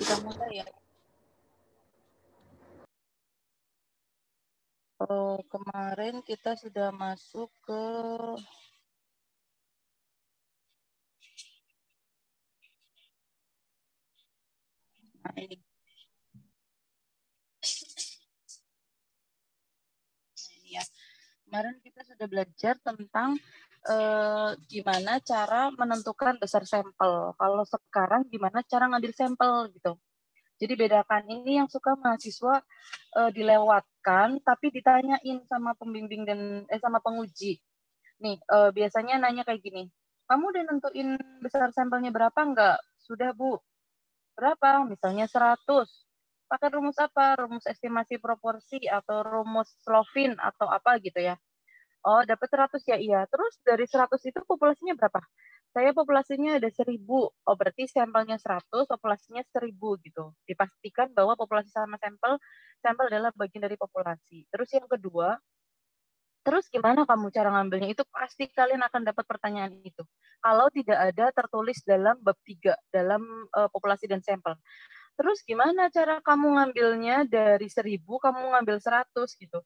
kita mulai ya. Kemarin kita sudah masuk ke ini. Ini ya. Kemarin kita sudah belajar tentang gimana cara menentukan besar sampel. Kalau sekarang gimana cara ngambil sampel gitu. Jadi bedakan, ini yang suka mahasiswa dilewatkan tapi ditanyain sama pembimbing dan sama penguji. Nih, biasanya nanya kayak gini. Kamu udah nentuin besar sampelnya berapa enggak? Sudah, Bu. Berapa? Misalnya 100. Pakai rumus apa? Rumus estimasi proporsi atau rumus Slovin atau apa gitu ya. Oh, dapat 100 ya, iya. Terus dari 100 itu populasinya berapa? Saya populasinya ada 1000. Oh, berarti sampelnya 100, populasinya 1000 gitu. Dipastikan bahwa populasi sama sampel adalah bagian dari populasi. Terus yang kedua, terus gimana kamu cara ngambilnya? Itu pasti kalian akan dapat pertanyaan itu. Kalau tidak ada tertulis dalam bab 3, dalam populasi dan sampel. Terus gimana cara kamu ngambilnya dari 1000, kamu ngambil 100 gitu.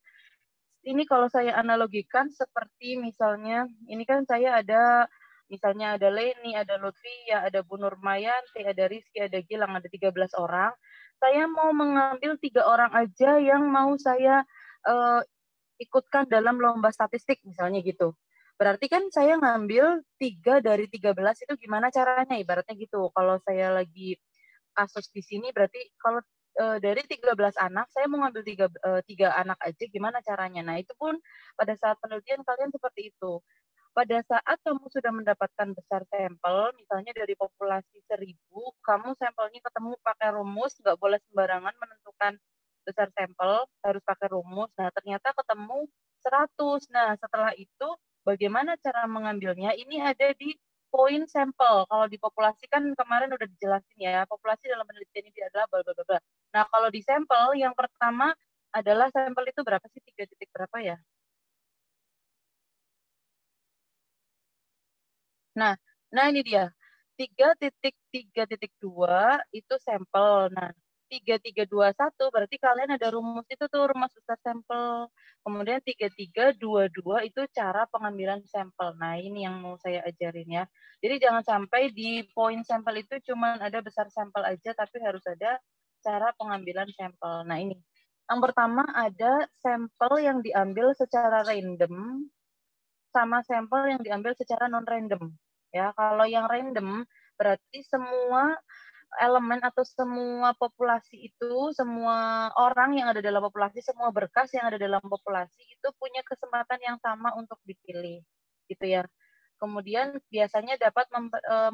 Ini kalau saya analogikan seperti misalnya, ini kan saya ada, misalnya ada Leni, ada Lutfia, ada Bu Nurmayanti, ada Rizky, ada Gilang, ada 13 orang. Saya mau mengambil 3 orang aja yang mau saya ikutkan dalam lomba statistik misalnya gitu. Berarti kan saya ngambil 3 dari 13 itu gimana caranya, ibaratnya gitu. Kalau saya lagi kasus di sini berarti kalau dari 13 anak saya mau ngambil 3 anak aja gimana caranya. Nah, itu pun pada saat penelitian kalian seperti itu. Pada saat kamu sudah mendapatkan besar sampel, misalnya dari populasi 1000, kamu sampelnya ketemu pakai rumus, nggak boleh sembarangan menentukan besar sampel, harus pakai rumus. Nah, ternyata ketemu 100. Nah, setelah itu bagaimana cara mengambilnya? Ini ada di poin sampel. Kalau di populasi kan kemarin udah dijelasin ya, populasi dalam penelitian ini adalah bla bla bla. Nah, kalau di sampel yang pertama adalah sampel itu berapa sih? 3 titik berapa ya? Nah, nah ini dia. 3.3.2 itu sampel. Nah, 3.3.2.1 berarti kalian ada rumus itu tuh, rumus besar sampel. Kemudian 3.3.2.2 itu cara pengambilan sampel. Nah, ini yang mau saya ajarin ya. Jadi jangan sampai di poin sampel itu cuma ada besar sampel aja, tapi harus ada cara pengambilan sampel. Nah, ini. Yang pertama ada sampel yang diambil secara random sama sampel yang diambil secara non-random. Ya, kalau yang random berarti semua elemen atau semua populasi itu, semua orang yang ada dalam populasi, semua berkas yang ada dalam populasi itu punya kesempatan yang sama untuk dipilih, gitu ya. Kemudian biasanya dapat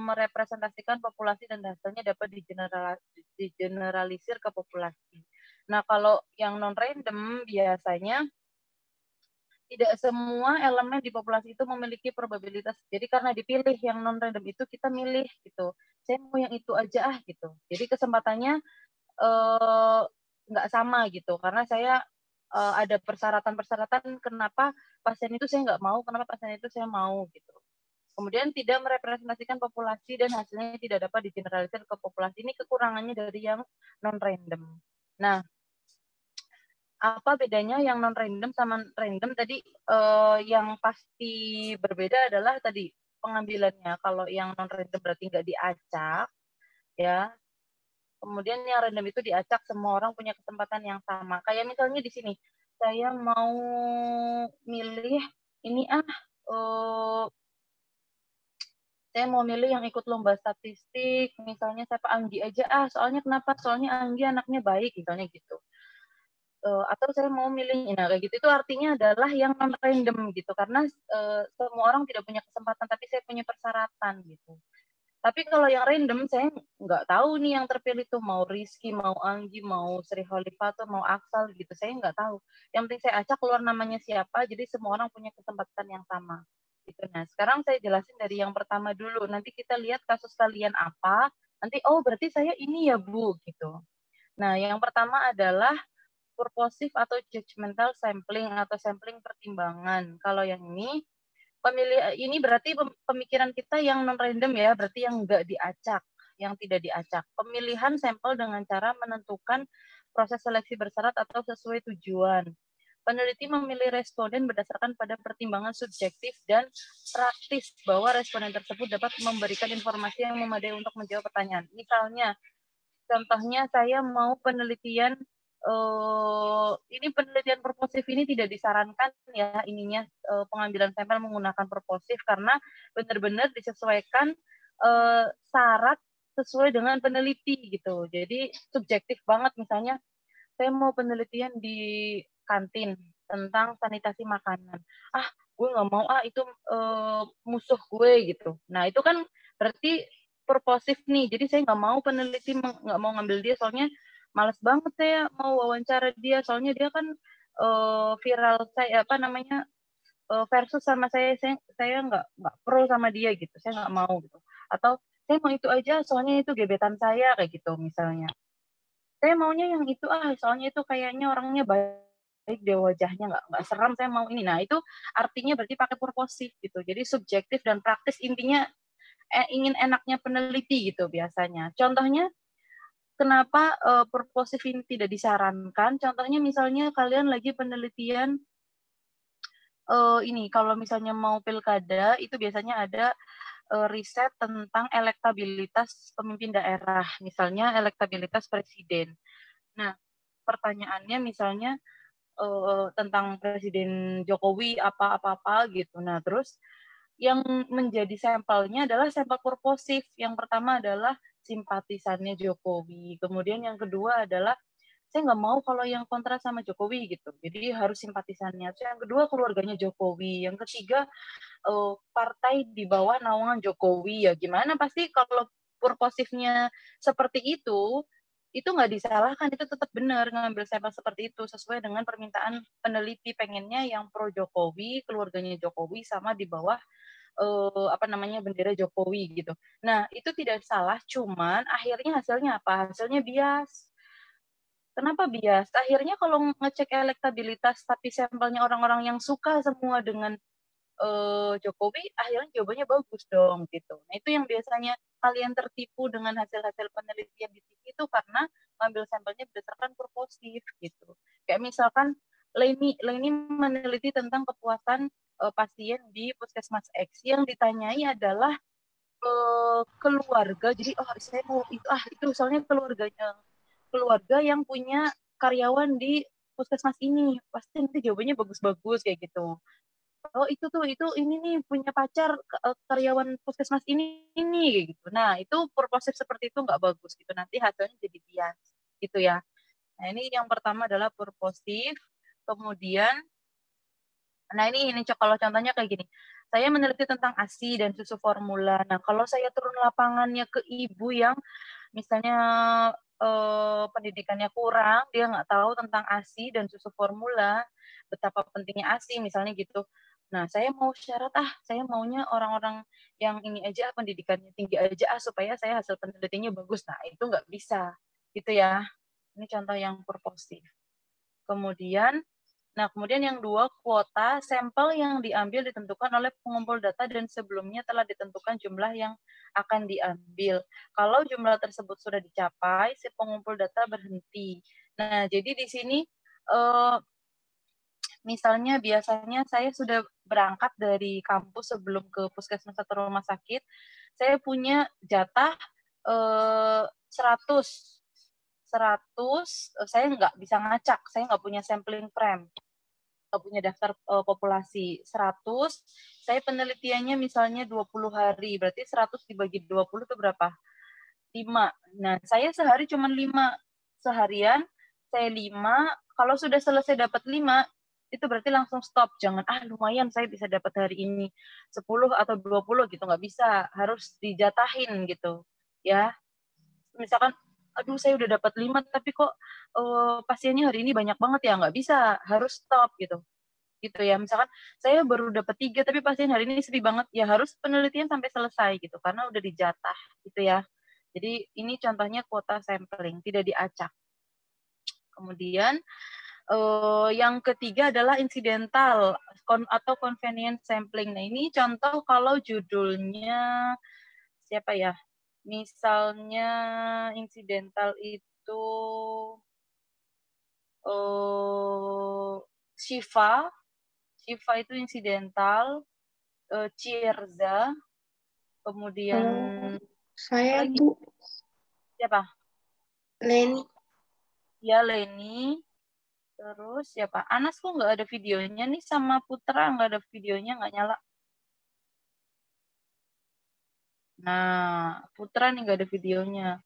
merepresentasikan populasi dan hasilnya dapat digeneralisir ke populasi. Nah, kalau yang non-random biasanya tidak semua elemen di populasi itu memiliki probabilitas. Jadi karena dipilih yang non random itu kita milih gitu. Saya mau yang itu aja gitu. Jadi kesempatannya nggak sama gitu. Karena saya ada persyaratan-persyaratan kenapa pasien itu saya nggak mau, kenapa pasien itu saya mau gitu. Kemudian tidak merepresentasikan populasi dan hasilnya tidak dapat digeneralisir ke populasi. Ini kekurangannya dari yang non random. Nah, apa bedanya yang non random sama random tadi? Yang pasti berbeda adalah tadi pengambilannya. Kalau yang non random berarti nggak diacak, ya. Kemudian yang random itu diacak, semua orang punya kesempatan yang sama. Kayak misalnya di sini, saya mau milih ini saya mau milih yang ikut lomba statistik, misalnya saya Pak Anggi aja soalnya kenapa? Soalnya Anggi anaknya baik, misalnya gitu. Atau saya mau milih, nah kayak gitu itu artinya adalah yang non random gitu, karena semua orang tidak punya kesempatan tapi saya punya persyaratan gitu. Tapi kalau yang random saya nggak tahu nih yang terpilih tuh mau Rizky, mau Anggi, mau Sri Holifatur, mau Aksal gitu, saya nggak tahu. Yang penting saya acak keluar namanya siapa, jadi semua orang punya kesempatan yang sama gitu. Nah, sekarang saya jelasin dari yang pertama dulu, nanti kita lihat kasus kalian apa, nanti oh berarti saya ini ya Bu gitu. Nah, yang pertama adalah purposive atau judgmental sampling atau sampling pertimbangan. Kalau yang ini berarti pemikiran kita yang non random ya, berarti yang enggak diacak. yang tidak diacak. Pemilihan sampel dengan cara menentukan proses seleksi bersyarat atau sesuai tujuan. Peneliti memilih responden berdasarkan pada pertimbangan subjektif dan praktis bahwa responden tersebut dapat memberikan informasi yang memadai untuk menjawab pertanyaan. Misalnya, contohnya saya mau penelitian ini penelitian purposif ini tidak disarankan ya ininya pengambilan sampel menggunakan purposif karena benar-benar disesuaikan syarat sesuai dengan peneliti gitu. Jadi subjektif banget, misalnya saya mau penelitian di kantin tentang sanitasi makanan. Ah, gue nggak mau, itu musuh gue gitu. Nah, itu kan berarti purposif nih. Jadi saya nggak mau peneliti, nggak mau ngambil dia, soalnya males banget saya mau wawancara dia. Soalnya dia kan viral saya, apa namanya, versus sama saya nggak pro sama dia gitu. Saya nggak mau gitu. Atau saya mau itu aja, soalnya itu gebetan saya, kayak gitu misalnya. Saya maunya yang itu, soalnya itu kayaknya orangnya baik deh wajahnya, nggak seram, saya mau ini. Nah, itu artinya berarti pakai purposif gitu. Jadi subjektif dan praktis, intinya ingin enaknya peneliti gitu biasanya. Contohnya, kenapa purposif ini tidak disarankan? Contohnya misalnya kalian lagi penelitian ini, kalau misalnya mau pilkada, itu biasanya ada riset tentang elektabilitas pemimpin daerah, misalnya elektabilitas presiden. Nah, pertanyaannya misalnya tentang Presiden Jokowi apa-apa gitu. Nah, terus yang menjadi sampelnya adalah sampel purposif. Yang pertama adalah simpatisannya Jokowi. Kemudian yang kedua adalah saya nggak mau kalau yang kontra sama Jokowi gitu. Jadi harus simpatisannya. Terus yang kedua keluarganya Jokowi. Yang ketiga partai di bawah naungan Jokowi. Ya gimana, pasti kalau purposifnya seperti itu nggak disalahkan, itu tetap benar ngambil sampel seperti itu sesuai dengan permintaan peneliti, pengennya yang pro Jokowi, keluarganya Jokowi, sama di bawah apa namanya bendera Jokowi gitu. Nah, itu tidak salah, cuman akhirnya hasilnya apa? Hasilnya bias. Kenapa bias? Akhirnya kalau ngecek elektabilitas tapi sampelnya orang-orang yang suka semua dengan Jokowi, akhirnya jawabannya bagus dong gitu. Nah, itu yang biasanya kalian tertipu dengan hasil-hasil penelitian di TV itu karena ngambil sampelnya berdasarkan purposif gitu. Kayak misalkan Leni meneliti tentang kepuasan pasien di Puskesmas X, yang ditanyai adalah keluarga. Jadi saya mau itu soalnya keluarga yang punya karyawan di Puskesmas ini, pasti nanti jawabannya bagus-bagus kayak gitu. Oh itu ini nih punya pacar karyawan puskesmas ini kayak gitu. Nah, itu purposif seperti itu nggak bagus gitu, nanti hasilnya jadi bias gitu ya. Nah, ini yang pertama adalah purposif. Kemudian, nah ini kalau contohnya kayak gini, saya meneliti tentang ASI dan susu formula. Nah, kalau saya turun lapangannya ke ibu yang misalnya pendidikannya kurang, dia nggak tahu tentang ASI dan susu formula, betapa pentingnya ASI misalnya gitu. Nah, saya mau syarat, saya maunya orang-orang yang ini aja, pendidikannya tinggi aja, supaya saya hasil penelitiannya bagus. Nah, itu nggak bisa, gitu ya. Ini contoh yang purposif. Kemudian yang dua, kuota sampel yang diambil ditentukan oleh pengumpul data dan sebelumnya telah ditentukan jumlah yang akan diambil. Kalau jumlah tersebut sudah dicapai, si pengumpul data berhenti. Nah, jadi di sini misalnya biasanya saya sudah berangkat dari kampus sebelum ke puskesmas atau rumah sakit, saya punya jatah 100, saya nggak bisa ngacak, saya nggak punya sampling frame, nggak punya daftar populasi. 100, saya penelitiannya misalnya 20 hari, berarti 100 dibagi 20 itu berapa? 5. Nah, saya sehari cuma 5. Seharian saya 5, kalau sudah selesai dapat 5, itu berarti langsung stop. Jangan, lumayan saya bisa dapat hari ini 10 atau 20 gitu, nggak bisa. Harus dijatahin gitu. Ya, misalkan, aduh saya udah dapat 5, tapi kok pasiennya hari ini banyak banget ya, nggak bisa. Harus stop gitu. Gitu ya, misalkan saya baru dapat 3, tapi pasien hari ini sepi banget, ya harus penelitian sampai selesai gitu, karena udah dijatah gitu ya. Jadi ini contohnya kuota sampling, tidak diacak. Kemudian yang ketiga adalah incidental atau convenient sampling. Nah, ini contoh kalau judulnya siapa ya? Misalnya insidental itu Shiva itu insidental, Cirza, kemudian Saya lagi Bu siapa? Leni. Ya Leni, terus siapa? Anas kok nggak ada videonya nih, sama Putra nggak ada videonya, nggak nyala. Nah, Putra nih nggak ada videonya.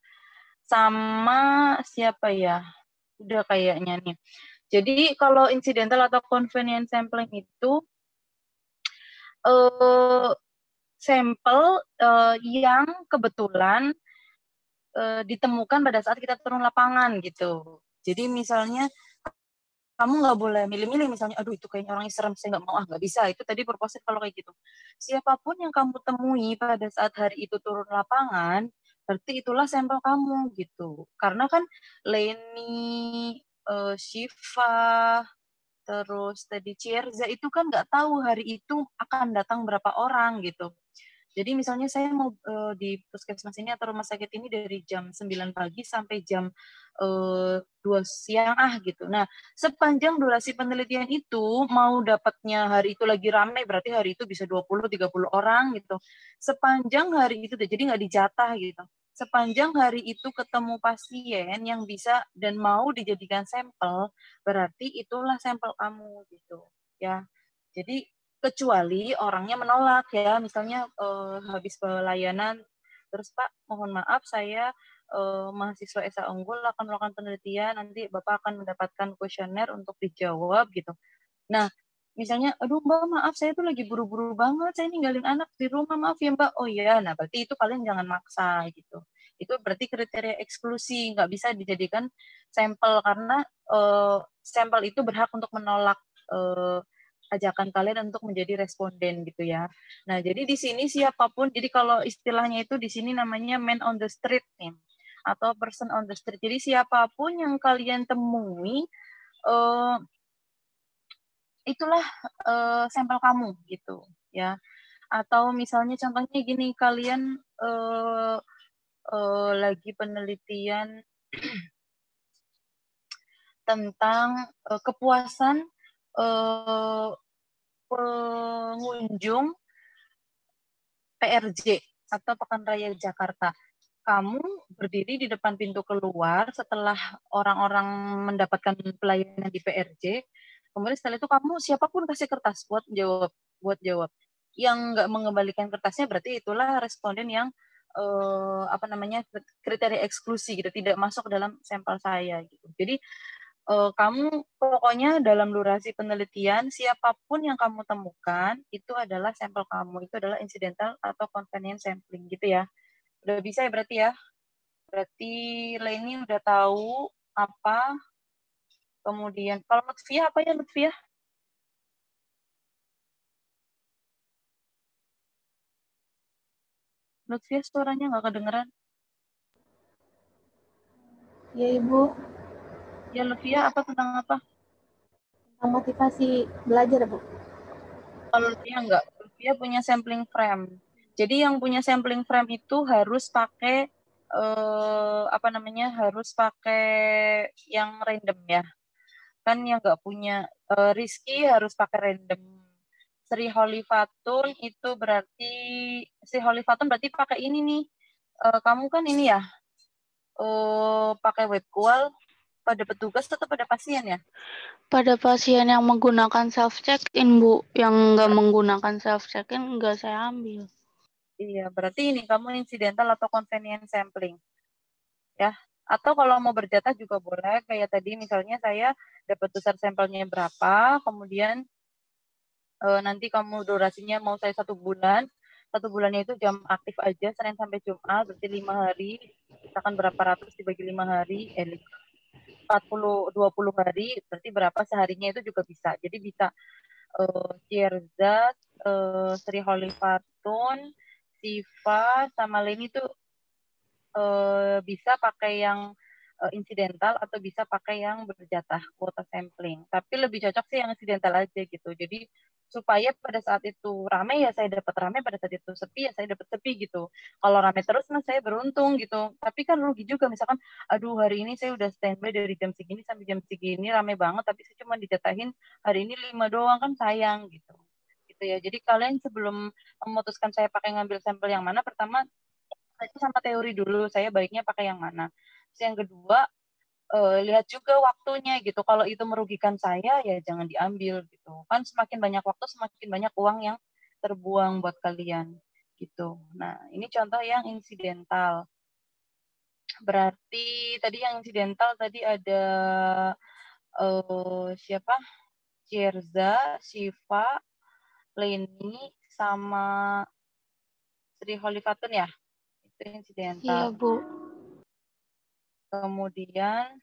Sama siapa ya? Udah kayaknya nih. Jadi kalau incidental atau convenience sampling itu sampel yang kebetulan ditemukan pada saat kita turun lapangan gitu. Jadi misalnya kamu nggak boleh milih-milih, misalnya, aduh itu kayaknya orangnya serem, saya nggak mau, nggak bisa. Itu tadi purpose kalau kayak gitu. Siapapun yang kamu temui pada saat hari itu turun lapangan, berarti itulah sampel kamu gitu. Karena kan Leni, Shiva, terus tadi Cierza itu kan nggak tahu hari itu akan datang berapa orang gitu. Jadi misalnya saya mau di puskesmas ini atau rumah sakit ini dari jam 9 pagi sampai jam 2 siang gitu. Nah, sepanjang durasi penelitian itu mau dapatnya hari itu lagi ramai, berarti hari itu bisa 20-30 orang gitu. Sepanjang hari itu, jadi nggak dijatah gitu. Sepanjang hari itu ketemu pasien yang bisa dan mau dijadikan sampel, berarti itulah sampel kamu gitu ya. Jadi kecuali orangnya menolak ya, misalnya habis pelayanan terus Pak mohon maaf saya mahasiswa SA unggul akan melakukan penelitian, nanti Bapak akan mendapatkan kuesioner untuk dijawab gitu. Nah misalnya aduh Mbak maaf saya tuh lagi buru-buru banget, saya ninggalin anak di rumah, maaf ya Mbak. Oh iya, nah berarti itu kalian jangan maksa gitu. Itu berarti kriteria eksklusi, nggak bisa dijadikan sampel karena sampel itu berhak untuk menolak ajakan kalian untuk menjadi responden gitu ya. Nah, jadi di sini siapapun, jadi kalau istilahnya itu di sini namanya man on the street nih, atau person on the street. Jadi siapapun yang kalian temui, itulah sampel kamu gitu ya. Atau misalnya contohnya gini, kalian lagi penelitian tentang kepuasan pengunjung PRJ atau Pekan Raya Jakarta. Kamu berdiri di depan pintu keluar setelah orang-orang mendapatkan pelayanan di PRJ. Kemudian setelah itu kamu siapapun kasih kertas buat jawab. Yang nggak mengembalikan kertasnya berarti itulah responden yang kriteria eksklusi gitu, tidak masuk dalam sampel saya gitu. Jadi kamu pokoknya dalam durasi penelitian siapapun yang kamu temukan itu adalah sampel kamu, itu adalah incidental atau convenience sampling gitu ya. Udah bisa ya berarti ya. Berarti Leni udah tahu apa. Kemudian kalau Lutfia apa ya Lutfia? Lutfia suaranya nggak kedengeran. Ya Ibu, Ya Lutfia apa tentang apa? tentang motivasi belajar Bu. Kalau Lutfia nggak. Lutfia punya sampling frame. Jadi yang punya sampling frame itu harus pakai harus pakai yang random ya. Kan yang nggak punya Rizky harus pakai random. Sri Holifatun itu berarti Sri Holifatun berarti pakai ini nih. Kamu kan ini ya pakai web call pada petugas atau pada pasien ya? Pada pasien yang menggunakan self check-in Bu, yang nggak menggunakan self check-in nggak saya ambil. Iya, berarti ini kamu incidental atau convenience sampling. Ya. Atau kalau mau berjatah juga boleh, kayak tadi misalnya saya dapat besar sampelnya berapa, kemudian nanti kamu durasinya mau saya 1 bulan, 1 bulannya itu jam aktif aja, Senin sampai Jumat, berarti 5 hari, misalkan berapa ratus dibagi 5 hari, 20 hari, berarti berapa seharinya itu juga bisa. Jadi bisa Cierzat, Sri Holifatun, Siva, sama Leni itu bisa pakai yang incidental atau bisa pakai yang berjatah kuota sampling. Tapi lebih cocok sih yang incidental aja gitu. Jadi supaya pada saat itu rame ya saya dapat rame, pada saat itu sepi ya saya dapat sepi gitu. Kalau rame terus nah saya beruntung gitu. Tapi kan rugi juga misalkan, aduh hari ini saya udah standby dari jam segini sampai jam segini rame banget, tapi saya cuma dijatahin hari ini 5 doang, kan sayang gitu. Gitu ya. Jadi kalian sebelum memutuskan saya pakai ngambil sampel yang mana, pertama itu sama teori dulu saya baiknya pakai yang mana. Terus yang kedua, lihat juga waktunya gitu. Kalau itu merugikan saya ya jangan diambil gitu. Kan semakin banyak waktu semakin banyak uang yang terbuang buat kalian gitu. Nah, ini contoh yang insidental. Berarti tadi yang insidental tadi ada siapa? Cierza, Shiva, Leni, sama Sri Holifatun ya. Itu Iya, insidental. Bu. Kemudian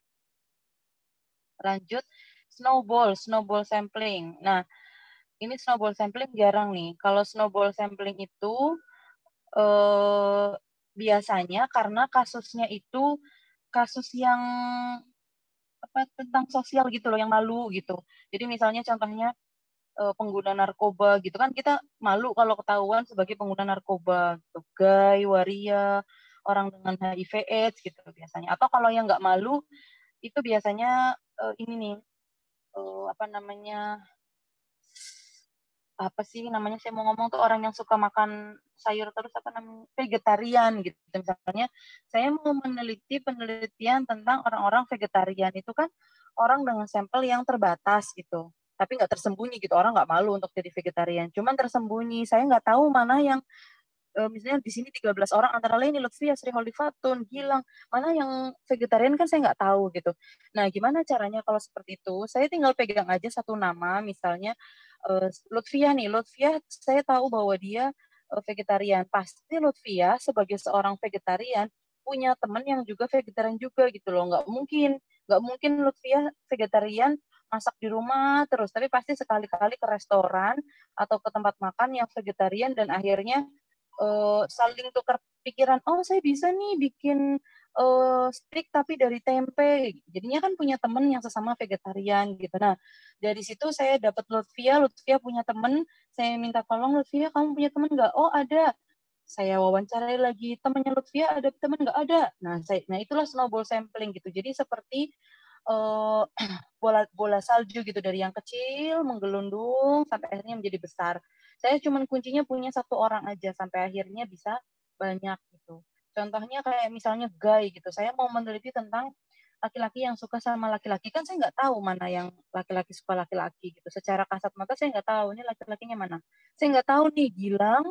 lanjut snowball sampling. Nah, ini snowball sampling jarang nih. Kalau snowball sampling itu biasanya karena kasusnya itu kasus yang apa tentang sosial gitu loh, yang malu gitu. Jadi misalnya contohnya pengguna narkoba gitu kan, kita malu kalau ketahuan sebagai pengguna narkoba gitu. Gay, waria, orang dengan HIV/AIDS gitu biasanya. Atau kalau yang nggak malu itu biasanya ini nih apa namanya, apa sih namanya, saya mau ngomong tuh orang yang suka makan sayur terus, apa namanya, vegetarian gitu. Misalnya saya mau meneliti penelitian tentang orang-orang vegetarian, itu kan orang dengan sampel yang terbatas gitu, tapi nggak tersembunyi gitu, orang nggak malu untuk jadi vegetarian, cuman tersembunyi, saya nggak tahu mana yang misalnya di sini 13 orang antara lain Lutfia, Sri Holifatun, Gilang, mana yang vegetarian kan saya nggak tahu gitu. Nah, gimana caranya kalau seperti itu? Saya tinggal pegang aja satu nama, misalnya Lutfia nih, Lutfia saya tahu bahwa dia vegetarian. Pasti Lutfia sebagai seorang vegetarian punya teman yang juga vegetarian juga gitu loh. Nggak mungkin Lutfia vegetarian masak di rumah terus, tapi pasti sekali-kali ke restoran atau ke tempat makan yang vegetarian dan akhirnya saling tukar pikiran, oh saya bisa nih bikin steak tapi dari tempe, jadinya kan punya temen yang sesama vegetarian gitu. Nah dari situ saya dapat Lutfia punya temen, saya minta tolong, Lutfia kamu punya temen nggak? Oh ada. Saya wawancarai lagi temannya Lutfia, ada temen nggak? Ada. Nah itulah snowball sampling gitu. Jadi seperti uh, bola salju gitu, dari yang kecil menggelundung sampai akhirnya menjadi besar. Saya cuma kuncinya punya satu orang aja sampai akhirnya bisa banyak gitu. Contohnya kayak misalnya gay gitu. Saya mau meneliti tentang laki-laki yang suka sama laki-laki, kan saya nggak tahu mana yang laki-laki suka laki-laki gitu. Secara kasat mata saya nggak tahu ini laki-lakinya mana. Saya nggak tahu nih Gilang,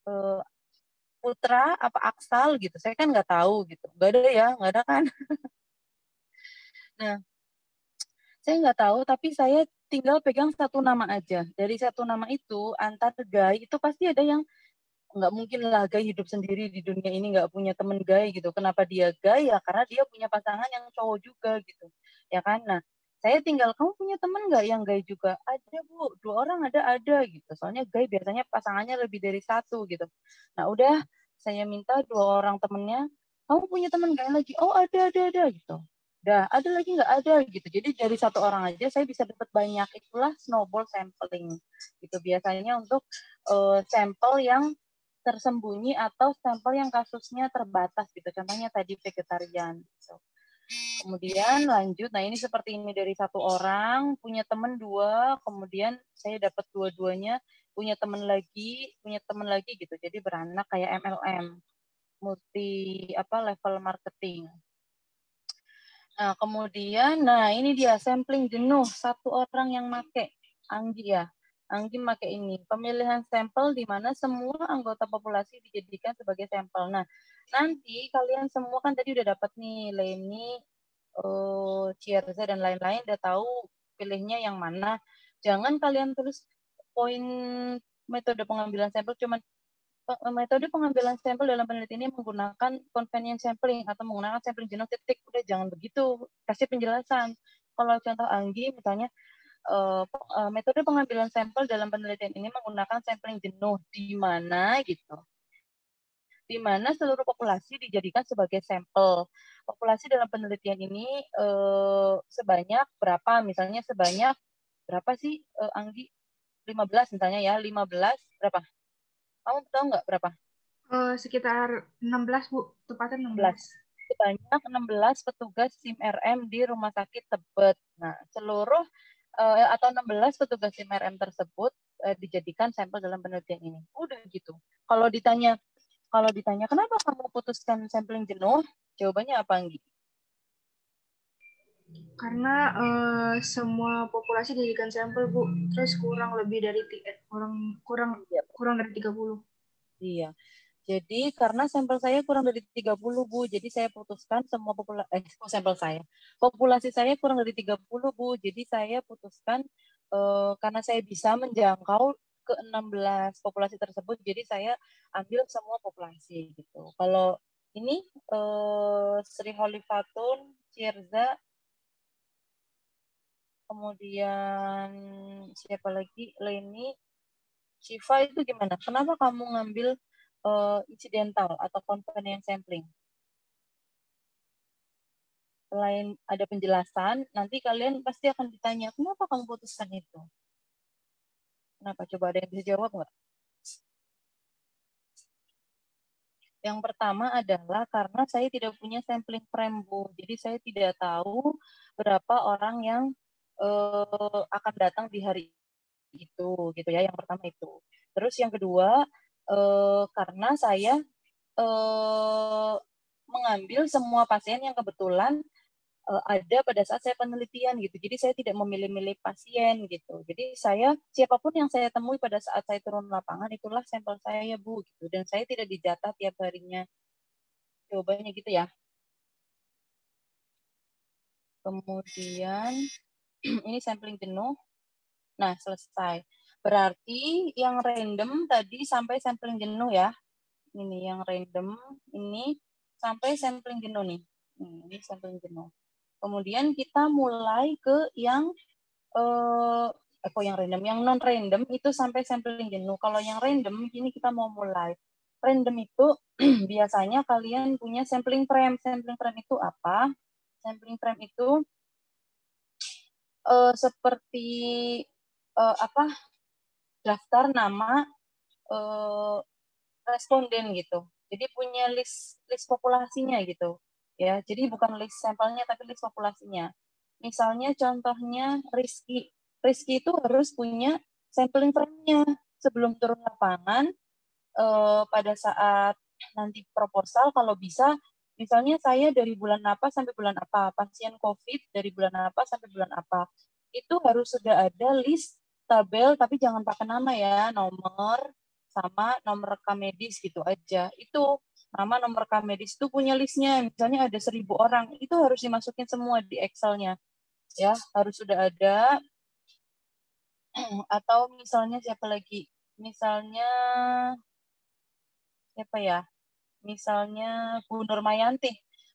eh, Putra, apa Aksal gitu. Saya kan nggak tahu gitu. Nggak ada ya, nggak ada kan. Nah, saya nggak tahu, tapi saya tinggal pegang satu nama aja. Dari satu nama itu, antar gay itu pasti ada yang nggak mungkin lah gay hidup sendiri di dunia ini nggak punya temen gay gitu. Kenapa dia gay ya? Karena dia punya pasangan yang cowok juga gitu, ya kan? Nah, saya tinggal, kamu punya temen nggak yang gay juga? Ada Bu, 2 orang ada gitu. Soalnya gay biasanya pasangannya lebih dari satu gitu. Nah udah, saya minta 2 orang temennya, kamu punya temen gay lagi? Oh ada gitu. Udah, ada lagi nggak? Ada gitu. Jadi dari satu orang aja saya bisa dapat banyak. Itulah snowball sampling gitu. Biasanya untuk sampel yang tersembunyi atau sampel yang kasusnya terbatas gitu. Contohnya tadi vegetarian. Gitu. Kemudian lanjut, nah ini seperti ini, dari satu orang punya teman 2, kemudian saya dapat dua-duanya punya teman lagi gitu. Jadi beranak kayak MLM, multi apa level marketing. Nah kemudian, nah ini dia sampling jenuh, satu orang yang make, Anggi ya. Anggi make ini, pemilihan sampel di mana semua anggota populasi dijadikan sebagai sampel. Nah, nanti kalian semua kan tadi udah dapat nih, Leni, Cierza, dan lain-lain, udah tahu pilihnya yang mana. Jangan kalian tulis poin metode pengambilan sampel, cuman metode pengambilan sampel dalam penelitian ini menggunakan convenient sampling atau menggunakan sampling jenuh titik. Udah jangan begitu, kasih penjelasan. Kalau contoh Anggi misalnya, metode pengambilan sampel dalam penelitian ini menggunakan sampling jenuh di mana gitu, di mana seluruh populasi dijadikan sebagai sampel. Populasi dalam penelitian ini sebanyak berapa, misalnya sebanyak berapa sih Anggi? 15 misalnya ya, 15 berapa? Kamu tahu nggak berapa? Sekitar 16, Bu. Tepatnya 16. 16. Sebanyak 16 petugas SIM RM di Rumah Sakit Tebet. Nah, seluruh atau 16 petugas SIM RM tersebut dijadikan sampel dalam penelitian ini. Udah gitu. Kalau ditanya kenapa kamu putuskan sampling jenuh? Jawabannya apa, Anggi? Karena semua populasi dijadikan sampel, Bu. Terus kurang dari 30. Iya. Jadi karena sampel saya kurang dari 30, Bu. Jadi saya putuskan semua populasi saya kurang dari 30, Bu. Jadi saya putuskan karena saya bisa menjangkau ke 16 populasi tersebut, jadi saya ambil semua populasi gitu. Kalau ini Sri Holifatun, Cirza, kemudian siapa lagi? Leni, Shiva itu gimana? Kenapa kamu ngambil incidental atau convenient sampling? Selain ada penjelasan, nanti kalian pasti akan ditanya, kenapa kamu putuskan itu? Kenapa? Coba ada yang bisa jawab nggak? Yang pertama adalah karena saya tidak punya sampling frame, Bu. Jadi saya tidak tahu berapa orang yang akan datang di hari itu, gitu ya. Yang pertama itu. Terus yang kedua, karena saya mengambil semua pasien yang kebetulan ada pada saat saya penelitian gitu. Jadi saya tidak memilih-milih pasien gitu. Jadi saya siapapun yang saya temui pada saat saya turun lapangan itulah sampel saya, Bu gitu. Dan saya tidak dijatah tiap harinya. Jawabannya gitu ya. Kemudian ini sampling jenuh. Nah, selesai. Berarti yang random tadi sampai sampling jenuh ya. Ini yang random ini sampai sampling jenuh nih. Ini sampling jenuh. Kemudian kita mulai ke yang yang random, yang non random itu sampai sampling jenuh. Kalau yang random ini kita mau mulai. Random itu biasanya kalian punya sampling frame. Sampling frame itu apa? Sampling frame itu seperti daftar nama responden gitu. Jadi punya list populasinya gitu. Ya, jadi bukan list sampelnya tapi list populasinya. Misalnya contohnya Rizky. Rizky itu harus punya sampling frame-nya sebelum turun lapangan pada saat nanti proposal kalau bisa misalnya saya dari bulan apa sampai bulan apa, pasien COVID dari bulan apa sampai bulan apa. Itu harus sudah ada list tabel tapi jangan pakai nama ya, nomor sama nomor rekam medis gitu aja. Itu nama nomor rekam medis itu punya listnya. Misalnya ada 1.000 orang, itu harus dimasukin semua di Excel-nya. Ya, harus sudah ada. Atau misalnya siapa lagi? Misalnya siapa ya? Misalnya Bu Nurmayanti.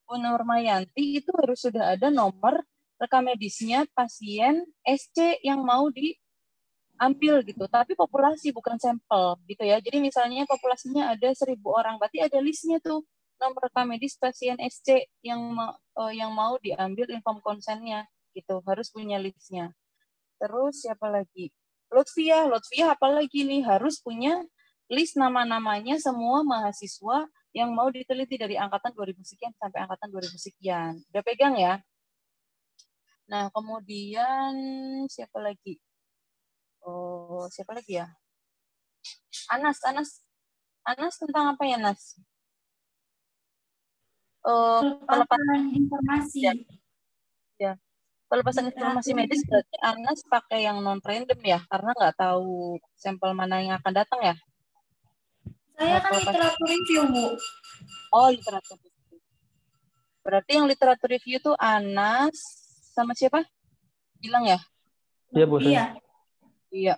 Bu Nurmayanti itu harus sudah ada nomor rekam medisnya pasien SC yang mau diambil gitu. Tapi populasi bukan sampel gitu ya. Jadi misalnya populasinya ada 1.000 orang, berarti ada listnya tuh nomor rekam medis pasien SC yang mau diambil inform konsennya gitu. Harus punya listnya. Terus siapa lagi? Lutfiah apalagi nih harus punya list nama-namanya semua mahasiswa yang mau diteliti dari angkatan 2000 sekian sampai angkatan 2000 sekian. Udah pegang ya? Nah, kemudian siapa lagi? Oh, siapa lagi ya? Anas tentang apa ya, Nas? Pelepasan informasi. Ya. Pelepasan informasi medis berarti Anas pakai yang non random ya, karena nggak tahu sampel mana yang akan datang ya. Saya kan literatur review, Bu. Oh, literatur review. Berarti yang literatur review itu Anas sama siapa? Bilang ya? Iya, Bu. Iya. Iya.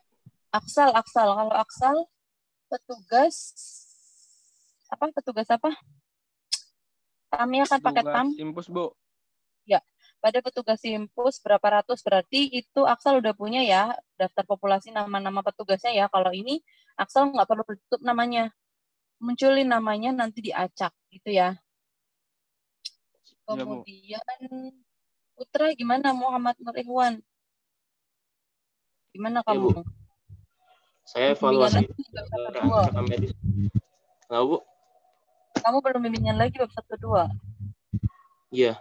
Aksal. Kalau Aksal petugas apa? Kami akan pakai TAM. Simpus, Bu. Ya. Pada petugas simpus berapa ratus berarti itu Aksal udah punya ya daftar populasi nama-nama petugasnya ya. Kalau ini Aksal nggak perlu tutup namanya. Munculin namanya nanti diacak gitu ya. Kemudian Putra gimana Muhammad Nur Ikhwan? Gimana kamu? Saya Bimbingan evaluasi lagi bab 1-2. rekam medis. Kenapa, Bu? Kamu belum bimbingan lagi bab 1-2. Iya.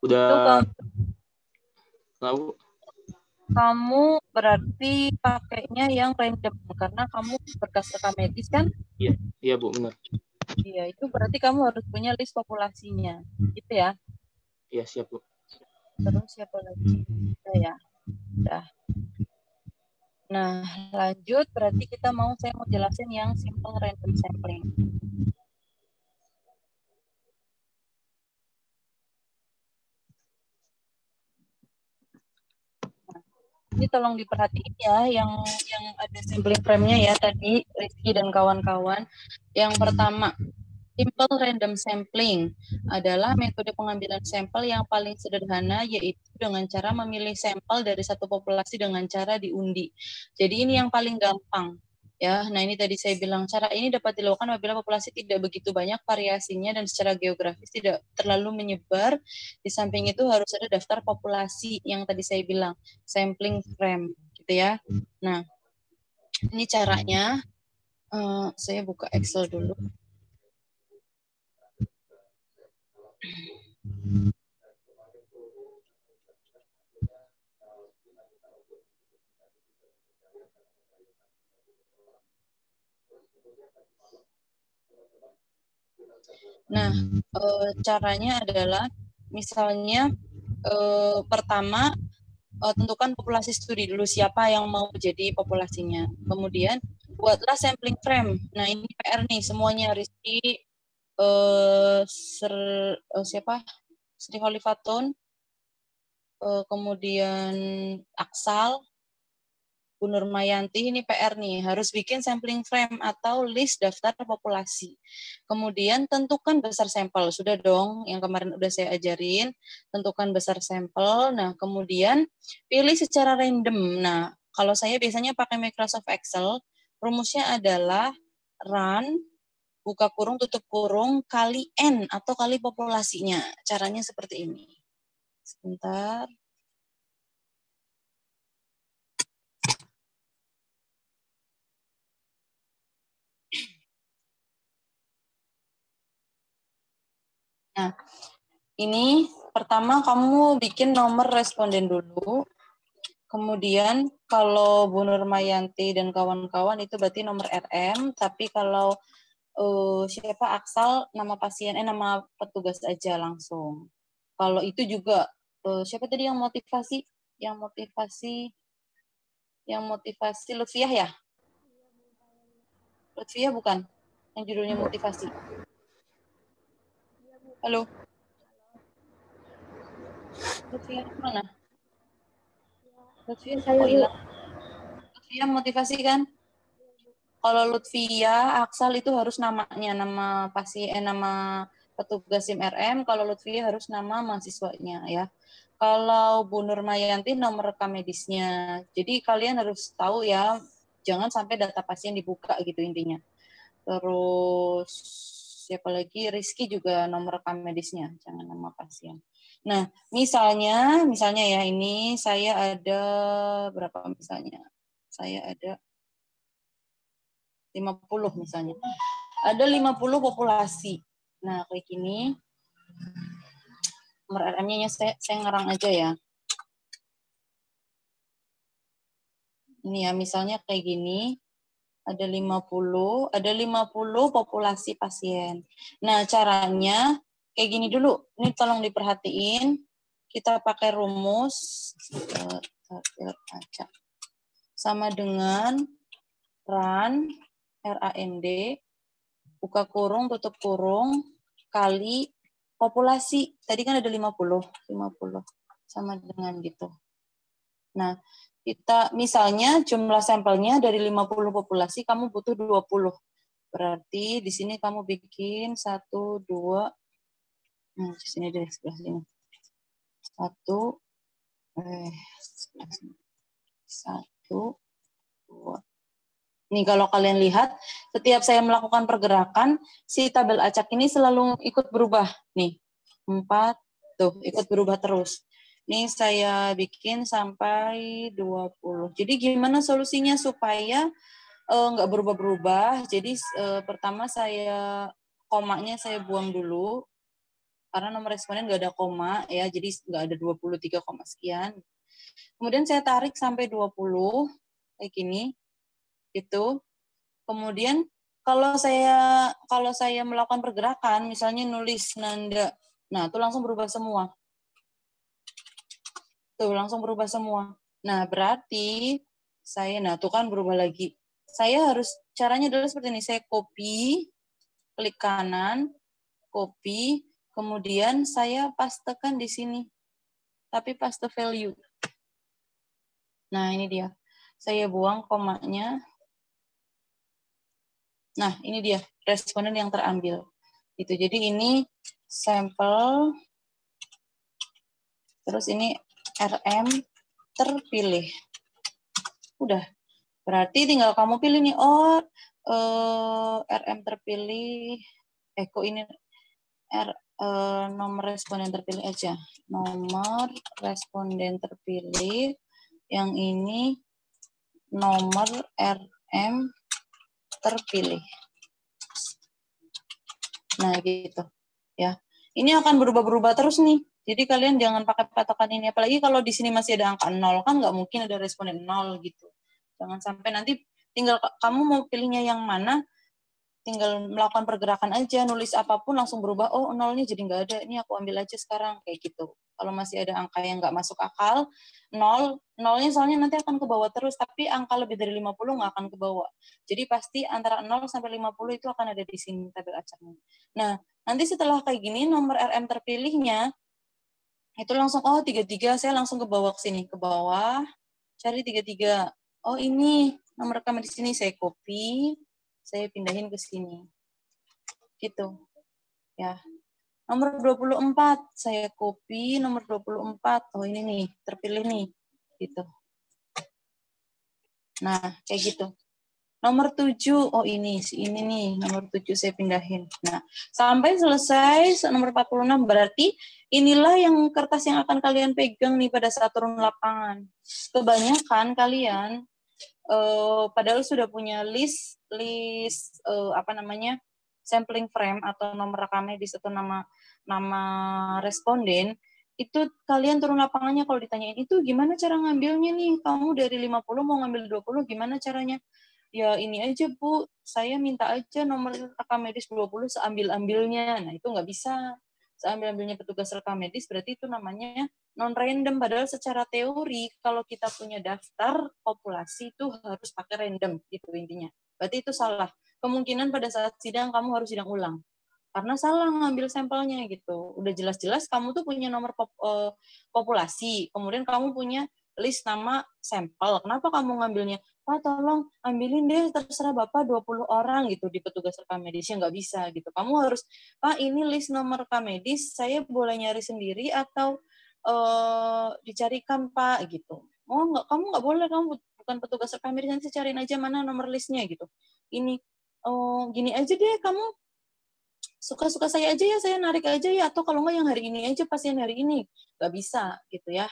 Itu Udah. Kenapa, Bu? kamu berarti pakainya yang random karena kamu berkas rekam medis kan? Iya, Bu, benar. Iya, itu berarti kamu harus punya list populasinya, gitu ya? Iya, siap, Bu. Terus siapa lagi? Ya. Udah. Nah, lanjut berarti saya mau jelasin yang simple random sampling. Ini tolong diperhatiin ya, yang ada sampling frame-nya ya tadi, Rizky dan kawan-kawan. Yang pertama, simple random sampling adalah metode pengambilan sampel yang paling sederhana, yaitu dengan cara memilih sampel dari satu populasi dengan cara diundi. Jadi ini yang paling gampang. Ya, nah ini tadi saya bilang cara ini dapat dilakukan apabila populasi tidak begitu banyak variasinya dan secara geografis tidak terlalu menyebar. Di samping itu harus ada daftar populasi yang tadi saya bilang, sampling frame, gitu ya. Nah, ini caranya. Saya buka Excel dulu. Nah, caranya adalah misalnya pertama tentukan populasi studi dulu, siapa yang mau jadi populasinya. Kemudian buatlah sampling frame. Nah, ini PR nih semuanya, Rizky, siapa? Sri Holifatun, kemudian Aksal, Bu Nurmayanti, ini PR nih, harus bikin sampling frame atau list daftar populasi. Kemudian tentukan besar sampel, sudah dong, yang kemarin udah saya ajarin, tentukan besar sampel. Nah, kemudian pilih secara random. Nah, kalau saya biasanya pakai Microsoft Excel, rumusnya adalah run, buka kurung, tutup kurung, kali N atau kali populasinya. Caranya seperti ini. Sebentar. Nah, ini pertama kamu bikin nomor responden dulu. Kemudian kalau Bu Nurmayanti dan kawan-kawan itu berarti nomor RM, tapi kalau siapa Aksal nama pasien nama petugas aja langsung. Kalau itu juga siapa tadi yang motivasi? Yang motivasi Lutfiah ya? Lutfiah bukan? Yang judulnya motivasi. Halo. Lutfiah mana? Lutfiah kok hilang? Lutfiah motivasi kan? Kalau Lutfiah, Aksal itu harus namanya, nama pasien, nama petugas SIM RM. Kalau Lutfiah harus nama mahasiswanya ya. Kalau Bu Nurmayanti nomor rekam medisnya. Jadi kalian harus tahu ya, jangan sampai data pasien dibuka gitu intinya. Terus siapa lagi? Rizky juga nomor rekam medisnya, jangan nama pasien. Nah, misalnya ya ini saya ada berapa misalnya? Saya ada 50 misalnya. Ada 50 populasi. Nah, kayak gini. Nomor RM-nya saya ngarang aja ya. Ini ya, misalnya kayak gini. Ada 50 populasi pasien. Nah, caranya kayak gini dulu. Ini tolong diperhatiin. Kita pakai rumus sama dengan run RAND buka kurung tutup kurung kali populasi. Tadi kan ada 50 sama dengan gitu. Nah, kita misalnya jumlah sampelnya dari 50 populasi kamu butuh 20. Berarti di sini kamu bikin 1 2 di sini deh sebelah sini. 1 2. Nih kalau kalian lihat, setiap saya melakukan pergerakan, si tabel acak ini selalu ikut berubah. Nih, 4, tuh ikut berubah terus. Ini saya bikin sampai 20. Jadi gimana solusinya supaya nggak berubah-berubah? Jadi pertama komanya saya buang dulu, karena nomor responden nggak ada koma, ya, jadi nggak ada 23, sekian. Kemudian saya tarik sampai 20, kayak gini, gitu. Kemudian kalau saya melakukan pergerakan, misalnya nulis nanda, nah itu langsung berubah semua. Tuh, langsung berubah semua. Nah, berarti tuh kan berubah lagi. Caranya adalah seperti ini. Saya copy, klik kanan, copy, kemudian saya pastekan di sini. Tapi paste value. Nah, ini dia. Saya buang komanya. Nah, ini dia responden yang terambil. Gitu. Jadi ini sampel, terus ini RM terpilih. Udah. Berarti tinggal kamu pilih nih, RM terpilih, kok ini nomor responden terpilih aja. Nomor responden terpilih, yang ini nomor RM terpilih. Nah, gitu. Ya. Ini akan berubah-berubah terus nih. Jadi kalian jangan pakai patokan ini. Apalagi kalau di sini masih ada angka 0, kan nggak mungkin ada responden 0 gitu. Jangan sampai nanti tinggal kamu mau pilihnya yang mana, tinggal melakukan pergerakan aja, nulis apapun langsung berubah, nolnya jadi nggak ada, ini aku ambil aja sekarang, kayak gitu. Kalau masih ada angka yang nggak masuk akal, nolnya soalnya nanti akan ke bawah terus, tapi angka lebih dari 50 nggak akan ke bawah. Jadi pasti antara 0 sampai 50 itu akan ada di sini tabel acaknya. Nah, nanti setelah kayak gini, nomor RM terpilihnya, itu langsung, 33, saya langsung ke bawah ke sini, ke bawah, cari 33. Oh, ini nomor rekam di sini, saya copy, saya pindahin ke sini. Gitu. Ya. Nomor 24, saya copy nomor 24. Oh, ini nih, terpilih nih. Gitu. Nah, kayak gitu. Nomor 7, ini nih, nomor 7 saya pindahin. Nah, sampai selesai nomor 46, berarti inilah yang kertas yang akan kalian pegang nih pada saat turun lapangan. Kebanyakan kalian padahal sudah punya list sampling frame atau nomor rekam medis atau nama responden, itu kalian turun lapangannya kalau ditanyain itu gimana cara ngambilnya nih, kamu dari 50 mau ngambil 20 gimana caranya? Ya ini aja Bu, saya minta aja nomor rekam medis 20 seambil-ambilnya. Nah itu nggak bisa. Seambil-ambilnya petugas rekam medis berarti itu namanya non-random. Padahal secara teori kalau kita punya daftar populasi itu harus pakai random gitu intinya. Berarti itu salah. Kemungkinan pada saat sidang kamu harus sidang ulang. Karena salah ngambil sampelnya gitu. Udah jelas-jelas kamu tuh punya nomor populasi, kemudian kamu punya list nama sampel. Kenapa kamu ngambilnya? Pak, tolong ambilin deh, terserah Bapak 20 orang gitu di petugas rekam medis. Ya nggak bisa gitu. Kamu harus, Pak, ini list nomor rekam medis, saya boleh nyari sendiri atau dicarikan Pak gitu. Kamu nggak boleh, kamu bukan petugas rekam medis, nanti cariin aja mana nomor listnya gitu. Ini, gini aja deh, kamu suka-suka saya aja ya, saya narik aja ya, atau kalau nggak yang hari ini aja, pasien hari ini. Nggak bisa gitu ya.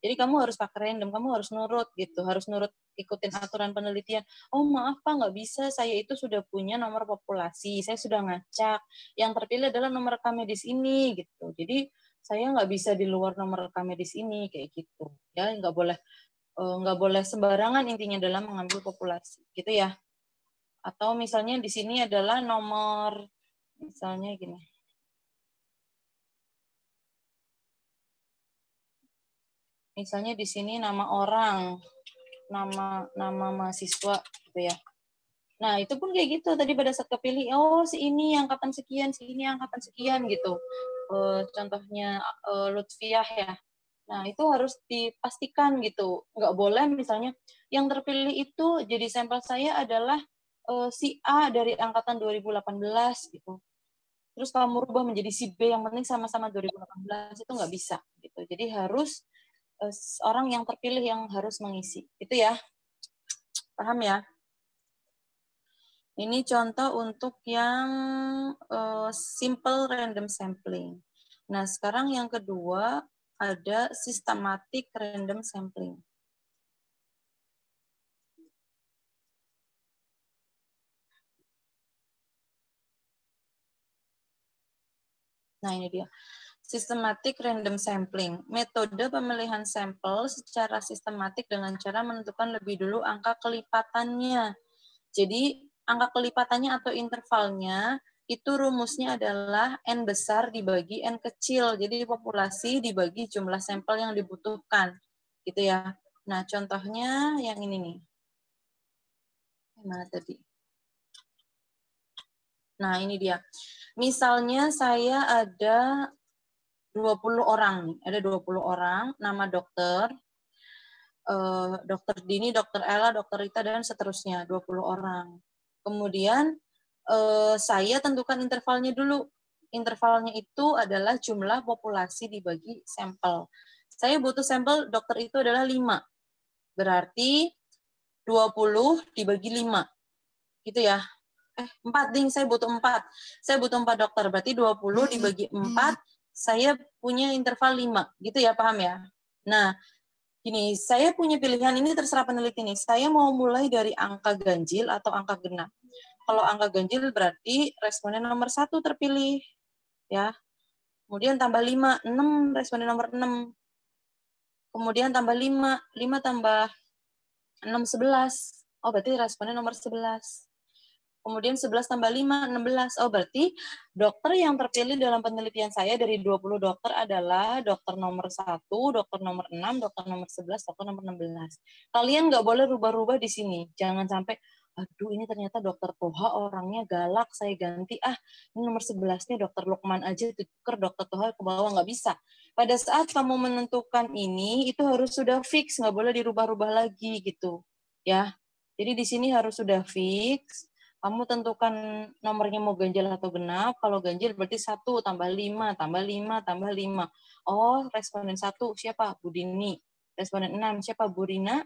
Jadi kamu harus pakai random, kamu harus nurut gitu, harus nurut ikutin aturan penelitian. Oh maaf Pak, nggak bisa, saya itu sudah punya nomor populasi, saya sudah ngacak, yang terpilih adalah nomor rekam medis ini gitu. Jadi saya nggak bisa di luar nomor rekam medis ini kayak gitu. Ya nggak boleh sembarangan intinya dalam mengambil populasi gitu ya. Atau misalnya di sini adalah nomor, misalnya gini. Misalnya di sini nama orang, nama mahasiswa gitu ya. Nah, itu pun kayak gitu tadi pada saat kepilih, si ini angkatan sekian, si ini angkatan sekian gitu. Contohnya Lutfiah ya. Nah, itu harus dipastikan gitu. Nggak boleh misalnya yang terpilih itu jadi sampel saya adalah si A dari angkatan 2018 gitu. Terus kamu rubah menjadi si B yang penting sama-sama 2018, itu nggak bisa gitu. Jadi harus orang yang terpilih yang harus mengisi. Itu ya. Paham ya? Ini contoh untuk yang simple random sampling. Nah, sekarang yang kedua, ada systematic random sampling. Nah, ini dia. Systematic random sampling. Metode pemilihan sampel secara sistematik dengan cara menentukan lebih dulu angka kelipatannya. Jadi, angka kelipatannya atau intervalnya itu rumusnya adalah N besar dibagi N kecil. Jadi, populasi dibagi jumlah sampel yang dibutuhkan. Gitu ya. Nah, contohnya yang ini nih. Mana tadi? Nah, ini dia. Misalnya saya ada 20 orang nih, ada 20 orang, nama dokter, dokter Dini, dokter Ella, dokter Rita, dan seterusnya, 20 orang. Kemudian saya tentukan intervalnya dulu. Intervalnya itu adalah jumlah populasi dibagi sampel. Saya butuh sampel dokter itu adalah 5. Berarti 20 dibagi 5. Gitu ya. 4 ding, saya butuh 4. Saya butuh 4 dokter, berarti 20 dibagi 4, saya punya interval 5. Gitu ya, paham ya? Nah, gini, saya punya pilihan ini terserah peneliti nih. Saya mau mulai dari angka ganjil atau angka genap. Kalau angka ganjil berarti responden nomor 1 terpilih. Ya. Kemudian tambah 5, 6 responden nomor 6. Kemudian tambah 5, 5 tambah 6, 11. Oh, berarti responden nomor 11. Kemudian 11 tambah 5, 16. Oh, berarti dokter yang terpilih dalam penelitian saya dari 20 dokter adalah dokter nomor 1, dokter nomor 6, dokter nomor 11, dokter nomor 16. Kalian nggak boleh rubah-rubah di sini. Jangan sampai, aduh ini ternyata dokter Toha orangnya galak, saya ganti. Ini nomor 11-nya dokter Lukman aja, tuker dokter Toha ke bawah, nggak bisa. Pada saat kamu menentukan ini, itu harus sudah fix, nggak boleh dirubah-rubah lagi gitu. Ya, jadi di sini harus sudah fix. Kamu tentukan nomornya mau ganjil atau genap. Kalau ganjil berarti 1 tambah 5, tambah 5, tambah 5. Oh, responden 1 siapa? Bu Dini. Responden 6 siapa? Bu Rina.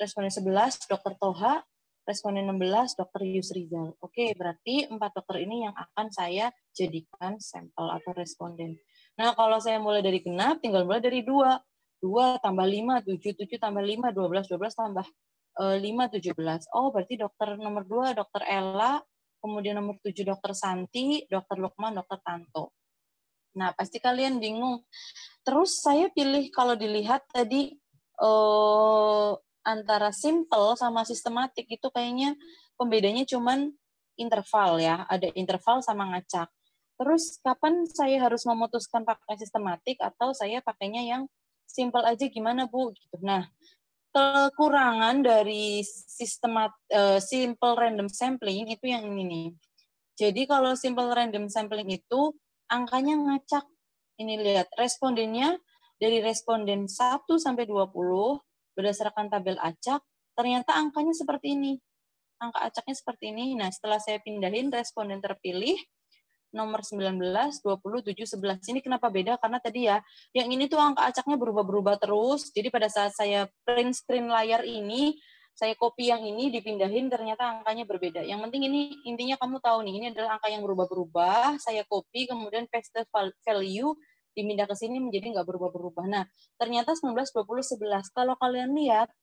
Responden 11, Dokter Toha. Responden 16, Dokter Yusrizal. Oke, berarti 4 dokter ini yang akan saya jadikan sampel atau responden. Nah, kalau saya mulai dari genap, tinggal mulai dari 2. 2 tambah 5, 7, 7 tambah 5, 12, 12 tambah 5, 17. Oh, berarti dokter nomor 2, dokter Ella, kemudian nomor 7, dokter Santi, dokter Lukman, dokter Tanto. Nah, pasti kalian bingung. Terus saya pilih, kalau dilihat tadi, antara simple sama sistematik itu kayaknya pembedanya cuman interval ya. Ada interval sama ngacak. Terus kapan saya harus memutuskan pakai sistematik atau saya pakainya yang simple aja gimana, Bu? Gitu. Nah, kekurangan dari simple random sampling itu yang ini nih. Jadi kalau simple random sampling itu angkanya ngacak. Ini lihat respondennya dari responden 1 sampai 20 berdasarkan tabel acak, ternyata angkanya seperti ini. Angka acaknya seperti ini. Nah, setelah saya pindahin responden terpilih nomor 19, 20, 7, 11. Ini kenapa beda? Karena tadi ya, yang ini tuh angka acaknya berubah-berubah terus. Jadi pada saat saya print screen layar ini, saya copy yang ini, dipindahin, ternyata angkanya berbeda. Yang penting ini, intinya kamu tahu nih, ini adalah angka yang berubah-berubah. Saya copy, kemudian paste value, dipindah ke sini menjadi nggak berubah-berubah. Nah, ternyata 19, 20, 11. Kalau kalian lihat,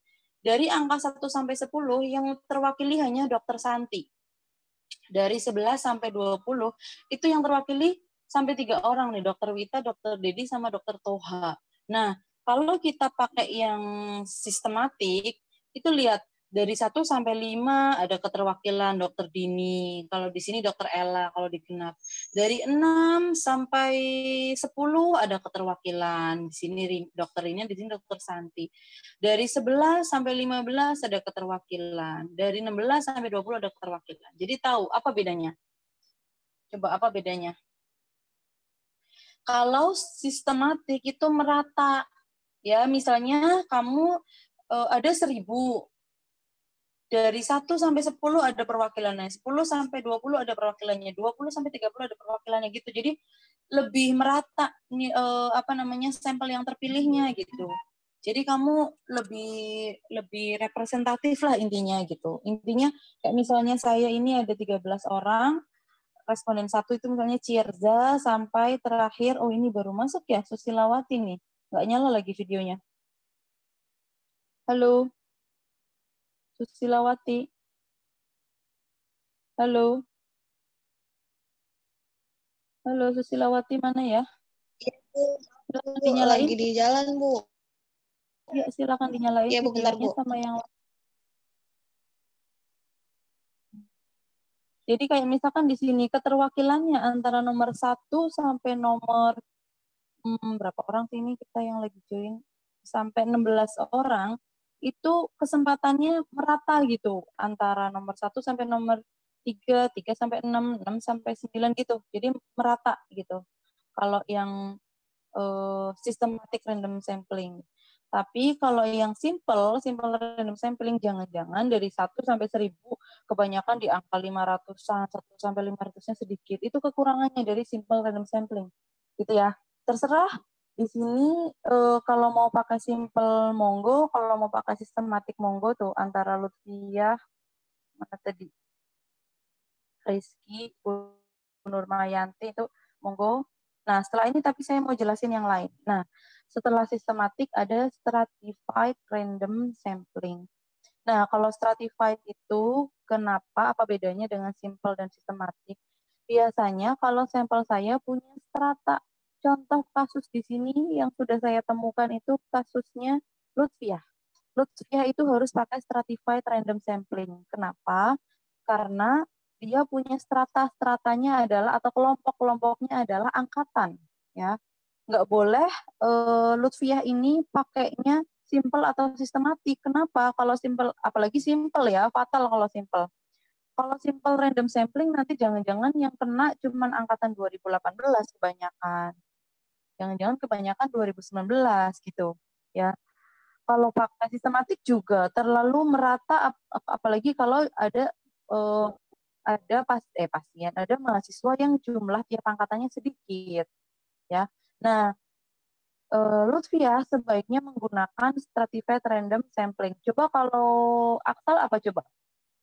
dari angka 1 sampai 10, yang terwakili hanya Dokter Santi. Dari 11 sampai 20 itu yang terwakili sampai 3 orang nih, Dokter Wita, Dokter Dedi, sama Dokter Toha. Nah, kalau kita pakai yang sistematik, itu lihat dari 1 sampai 5 ada keterwakilan Dokter Dini, kalau di sini Dokter Ella kalau di genap. Dari 6 sampai 10 ada keterwakilan. Di sini Dokter ini, di sini Dokter Santi. Dari 11 sampai 15 ada keterwakilan. Dari 16 sampai 20 ada keterwakilan. Jadi tahu apa bedanya? Coba apa bedanya? Kalau sistematik itu merata. Ya, misalnya kamu ada 1000. Dari 1 sampai 10 ada perwakilannya, 10 sampai 20 ada perwakilannya, 20 sampai 30 ada perwakilannya gitu. Jadi lebih merata nih sampel yang terpilihnya gitu. Jadi kamu lebih representatif lah intinya gitu. Intinya kayak misalnya saya ini ada 13 orang, responden 1 itu misalnya Cirza sampai terakhir, oh ini baru masuk ya, Susilawati nih. Nggak nyala lagi videonya. Halo, Susilawati. Halo. Halo, Susilawati mana ya? Silakan dinyalain. Lagi di jalan, Bu. Ya, silakan dinyalain Iya, Bu, bentar, videonya Bu. sama yang. Jadi kayak misalkan di sini keterwakilannya antara nomor 1 sampai nomor berapa orang sih ini kita yang lagi join? Sampai 16 orang, itu kesempatannya merata gitu antara nomor 1 sampai nomor 3, 3 sampai 6, 6 sampai 9 gitu. Jadi merata gitu. Kalau yang systematic random sampling. Tapi kalau yang simple random sampling, jangan-jangan dari 1 sampai 1000 kebanyakan di angka 500-an, 1 sampai 500-nya sedikit. Itu kekurangannya dari simple random sampling. Gitu ya. Terserah di sini kalau mau pakai simple monggo, kalau mau pakai sistematik monggo tuh antara Lutfiah mana tadi? Rizky, Nurmayanti itu monggo. Nah, setelah ini tapi saya mau jelasin yang lain. Nah, setelah sistematik ada stratified random sampling. Nah, kalau stratified itu kenapa? Apa bedanya dengan simple dan sistematik? Biasanya kalau sampel saya punya strata. Contoh kasus di sini yang sudah saya temukan itu kasusnya Lutfiah. Lutfiah itu harus pakai stratified random sampling. Kenapa? Karena dia punya strata-stratanya adalah atau kelompok-kelompoknya adalah angkatan, ya. Nggak boleh Lutfiah ini pakainya simple atau sistematik. Kenapa? Kalau simple, apalagi simple ya, fatal kalau simple. Kalau simple random sampling nanti jangan-jangan yang kena cuman angkatan 2018 kebanyakan. Jangan-jangan kebanyakan 2019 gitu, ya. Kalau pakai sistematik juga terlalu merata, apalagi kalau ada pasien, ada mahasiswa yang jumlah tiap angkatannya sedikit, ya. Nah, Lutfiah sebaiknya menggunakan stratified random sampling. Coba kalau Aksal apa coba?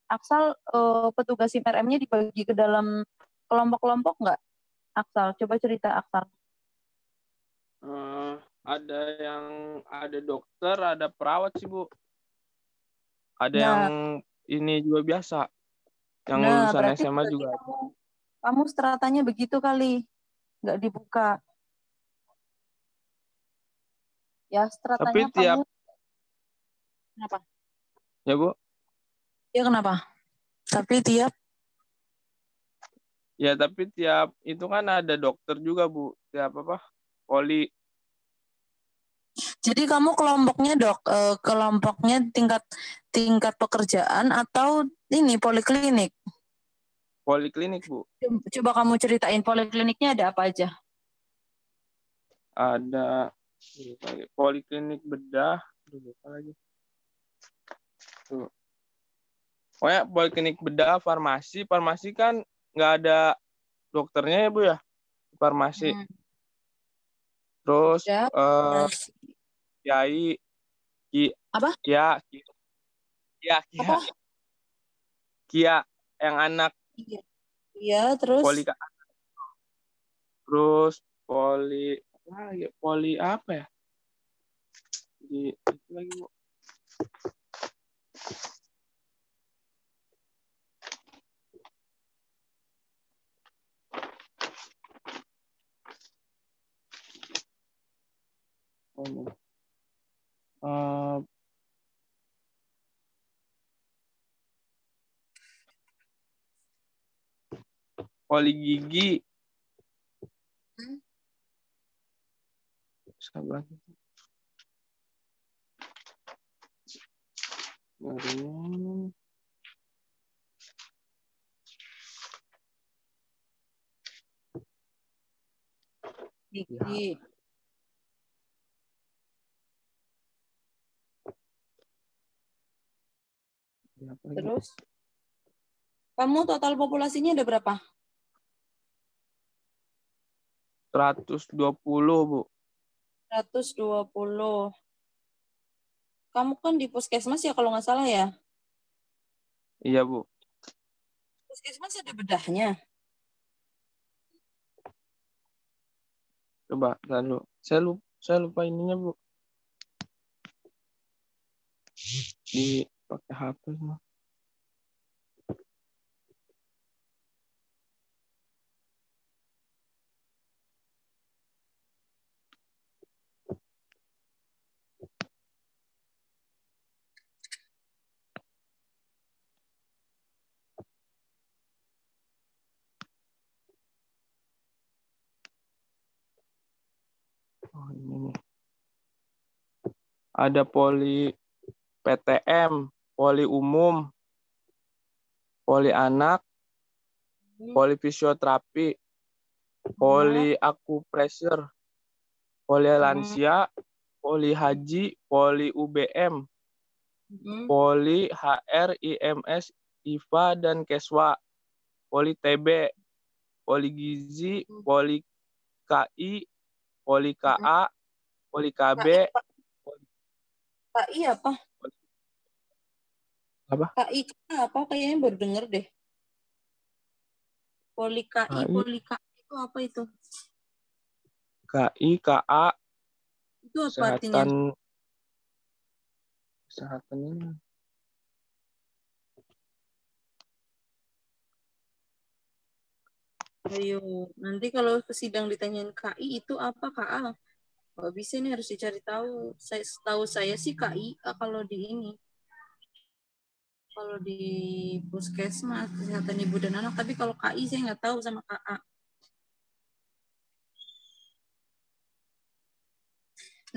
Aksal petugas SIM-RM-nya dibagi ke dalam kelompok-kelompok nggak? Aksal, coba cerita Aksal. Ada yang ada dokter, ada perawat sih, Bu. Ada Nah, yang ini juga biasa. Yang nah lulusan berarti SMA juga. kamu stratanya begitu kali, nggak dibuka. Ya, stratanya Tapi tiap... Kenapa? Ya, Bu? Ya, kenapa? Tapi tiap... Ya, tapi tiap itu kan ada dokter juga, Bu. Tiap apa? Poli. Jadi kamu kelompoknya kelompoknya tingkat pekerjaan atau ini poliklinik? Poliklinik, Bu. Coba kamu ceritain polikliniknya ada apa aja? Ada poliklinik bedah. Lupa lagi. Tuh. Pokoknya poliklinik bedah, farmasi. Farmasi kan nggak ada dokternya ya, Bu ya? Farmasi. Terus Kiai, apa? Kia, Apa? Kia yang anak. Iya, terus poli apa ya? Itu lagi, Bu. Poli gigi. Sabar. Gigi. Terus kamu total populasinya ada berapa? 120, Bu. 120. Kamu kan di puskesmas ya kalau nggak salah ya? Iya, Bu. Puskesmas ada bedahnya? Coba lalu saya lupa ininya Bu. Di pakai HP semua. Oh, ini nih. Ada poli PTM, poli umum, poli anak, poli fisioterapi, poli akupressure, poli lansia, poli haji, poli UBM, poli HR, IMS, IFA, dan Keswa, poli TB, poli gizi, poli KI, poli KA, poli KB, KI apa? Apa? KI apa? Kayaknya baru denger deh. Poli KI, poli KI itu apa itu? KI, KA, Itu apa artinya? kesehatan ini. Ayo, nanti kalau ke sidang ditanyain KI itu apa KA? Nggak bisa, ini harus dicari tahu. Tahu saya sih KI kalau di ini. Kalau di puskesmas, kesehatan ibu dan anak. Tapi kalau KI saya nggak tahu sama KA.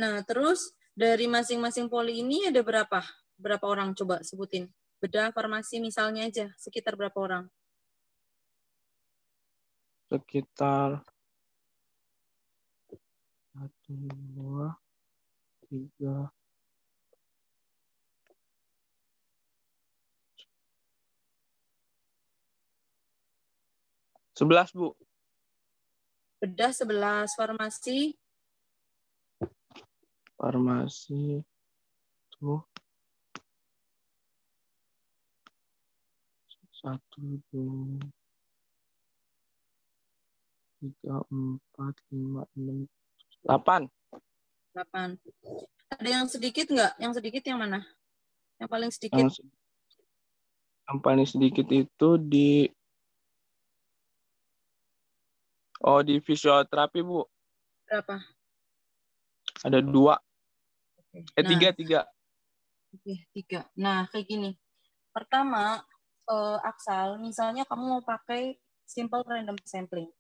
Nah, terus dari masing-masing poli ini ada berapa? Berapa orang? Coba sebutin. Bedah farmasi misalnya aja, sekitar berapa orang? Sekitar 1, 2, 3, 11 Bu. Bedah 11, farmasi Farmasi tuh 1, 2, 3, 4, 5, 6, 8. 8. Ada yang sedikit nggak? Yang sedikit yang mana? Yang paling sedikit? Yang paling sedikit itu di fisioterapi Bu. Berapa? Ada 2. Oke. 3. Oke, 3. Nah, kayak gini. Pertama, Aksal, misalnya kamu mau pakai simple random sampling.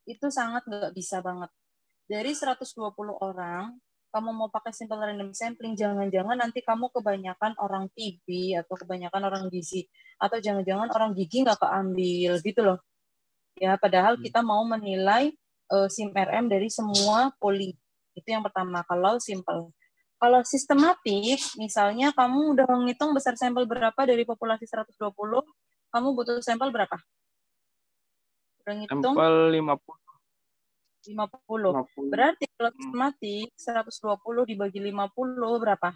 Itu sangat nggak bisa banget. Dari 120 orang, kamu mau pakai simple random sampling, jangan-jangan nanti kamu kebanyakan orang TB atau kebanyakan orang gizi. Atau jangan-jangan orang gigi nggak keambil, gitu loh. Ya, padahal kita mau menilai SIM-RM dari semua poli. Itu yang pertama, kalau simple. Kalau sistematik, misalnya kamu udah menghitung besar sampel berapa dari populasi 120, kamu butuh sampel berapa? Udah ngitung? Sampel 50. 50. Berarti kalau sistematik 120 dibagi 50 berapa?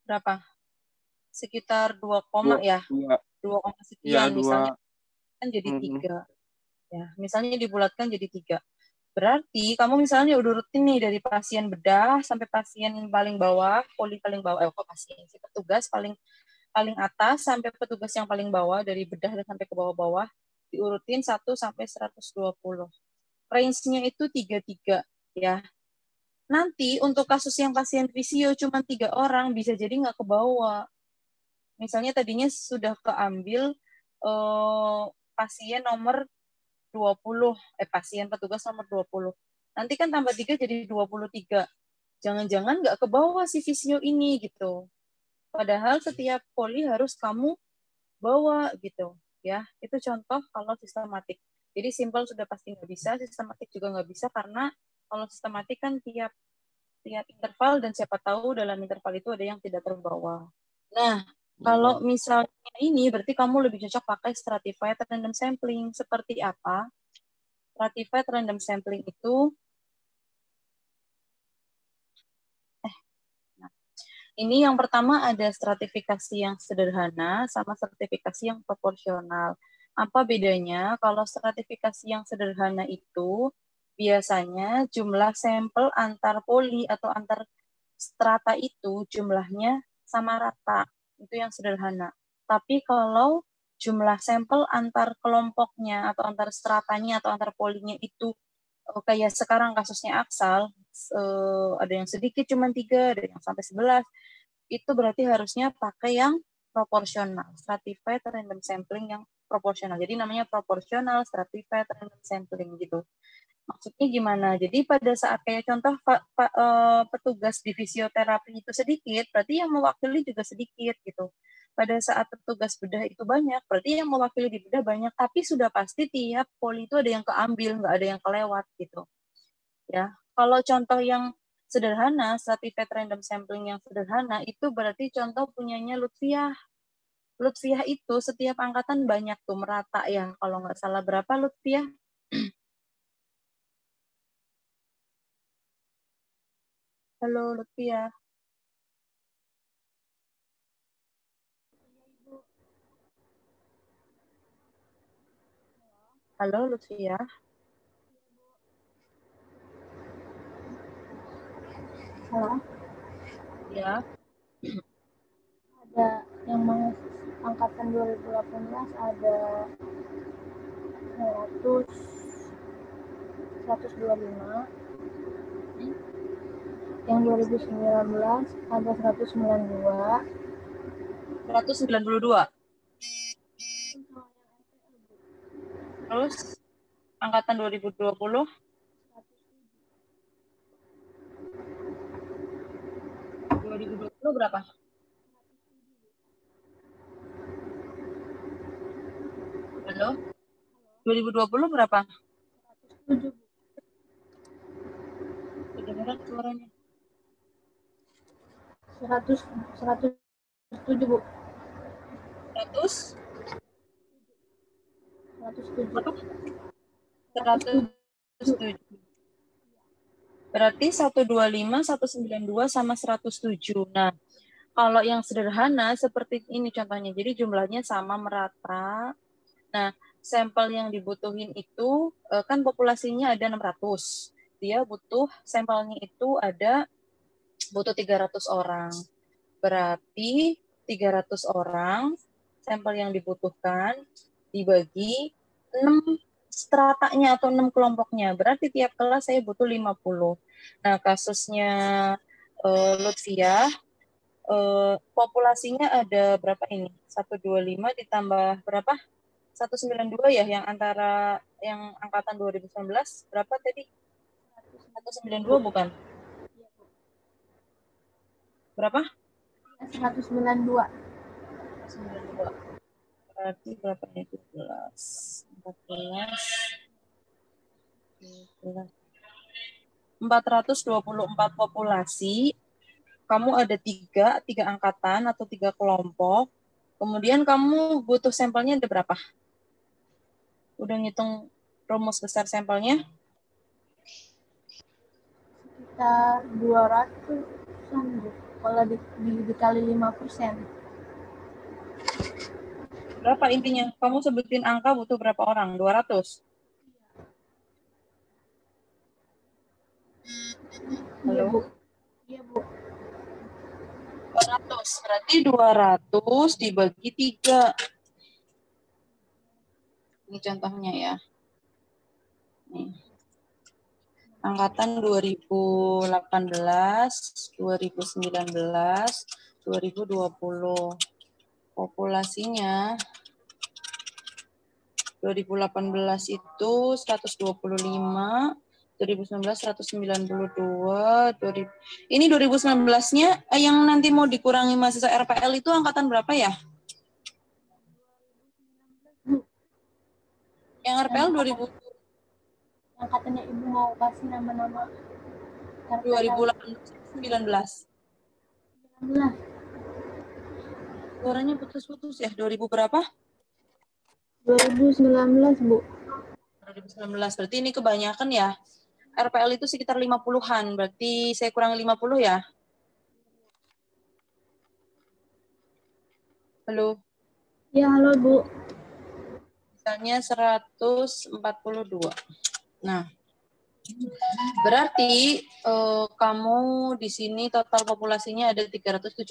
Berapa? Sekitar 2, ya. 2, sekian. Ya, misalnya kan jadi 3. Ya, misalnya dibulatkan jadi 3. Berarti kamu misalnya udah rutin nih dari pasien bedah sampai pasien paling bawah, poli paling bawah, pasien si petugas paling atas sampai petugas yang paling bawah, dari bedah dan sampai ke bawah-bawah diurutin 1 sampai 120. Range-nya itu 33 ya. Nanti untuk kasus yang pasien visio cuma 3 orang bisa jadi nggak ke bawah. Misalnya tadinya sudah keambil pasien nomor 20, pasien petugas nomor 20. Nanti kan tambah 3 jadi 23. Jangan-jangan nggak ke bawah si visio ini gitu. Padahal setiap poli harus kamu bawa gitu. Ya, itu contoh kalau sistematik. Jadi simpel sudah pasti nggak bisa, sistematik juga nggak bisa karena kalau sistematik kan tiap interval dan siapa tahu dalam interval itu ada yang tidak terbawa. Nah, kalau misalnya ini berarti kamu lebih cocok pakai stratified random sampling. Seperti apa? Stratified random sampling itu ini yang pertama ada stratifikasi yang sederhana sama stratifikasi yang proporsional. Apa bedanya? Kalau stratifikasi yang sederhana itu biasanya jumlah sampel antar poli atau antar strata itu jumlahnya sama rata. Itu yang sederhana. Tapi kalau jumlah sampel antar kelompoknya atau antar stratanya atau antar polinya itu kayak sekarang kasusnya Aksal, ada yang sedikit cuma 3, ada yang sampai 11, itu berarti harusnya pakai yang proporsional, stratified random sampling yang proporsional. Jadi namanya proporsional stratified random sampling gitu. Maksudnya gimana? Jadi pada saat kayak contoh petugas di fisioterapi itu sedikit, berarti yang mewakili juga sedikit gitu. Pada saat petugas bedah itu banyak, berarti yang mewakili di bedah banyak, tapi sudah pasti tiap poli itu ada yang keambil, nggak ada yang kelewat gitu. Ya, kalau contoh yang sederhana, stratified random sampling yang sederhana, itu berarti contoh punyanya Lutfiah. Lutfiah itu setiap angkatan banyak tuh merata ya. Kalau nggak salah berapa Lutfiah? Halo Lutfiah. Halo Lutfiah. Halo, Ya. ada yang angkatan 2018 ada 125, yang 2019 ada 192. 192. Terus angkatan 2020 berapa? Halo? 2020 berapa? 107. Kedengeran suaranya. 107, Bu. 100? 107. 107. Berarti 125, 192 sama 107. Nah, kalau yang sederhana seperti ini contohnya. Jadi jumlahnya sama merata. Nah, sampel yang dibutuhin itu kan populasinya ada 600. Dia butuh sampelnya itu butuh 300 orang. Berarti 300 orang sampel yang dibutuhkan dibagi 6 stratanya atau 6 kelompoknya. Berarti tiap kelas saya butuh 50. Nah, kasusnya Lutfiah, populasinya ada berapa ini? 125 ditambah berapa? 192 ya, yang antara yang angkatan 2019. Berapa tadi? 192 bukan? Berapa? 192. 192. Berarti berapa ini? 17, 14, 424 populasi. Kamu ada tiga angkatan atau 3 kelompok. Kemudian kamu butuh sampelnya ada berapa? Udah ngitung rumus besar sampelnya? Sekitar 200-an, Bu. Kalau dikali 5%. Berapa intinya? Kamu sebutin angka butuh berapa orang? 200? Halo? Iya, Bu. 200. Berarti 200 dibagi 3. Ini contohnya ya. Nih. Angkatan 2018, 2019, 2020. Populasinya 2018 itu 125, 2019 192, ini 2019-nya yang nanti mau dikurangi mahasiswa RPL itu angkatan berapa ya? Yang RPL 2000 yang katanya Ibu mau kasih nama-nama 2018 19. 19. Suaranya putus-putus ya. 2000 berapa? 2019, Bu. 2019. Berarti ini kebanyakan ya. RPL itu sekitar 50-an. Berarti saya kurangi 50 ya. Halo. Ya, halo, Bu. Misalnya 142. Nah, berarti kamu di sini total populasinya ada 374.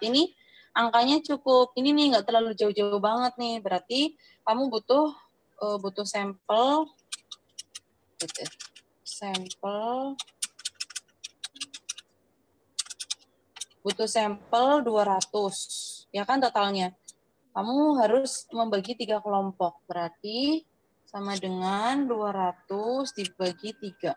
Ini angkanya cukup, ini nih nggak terlalu jauh-jauh banget nih. Berarti kamu butuh sampel, butuh sampel 200, ya kan totalnya. Kamu harus membagi 3 kelompok, berarti sama dengan 200 dibagi 3,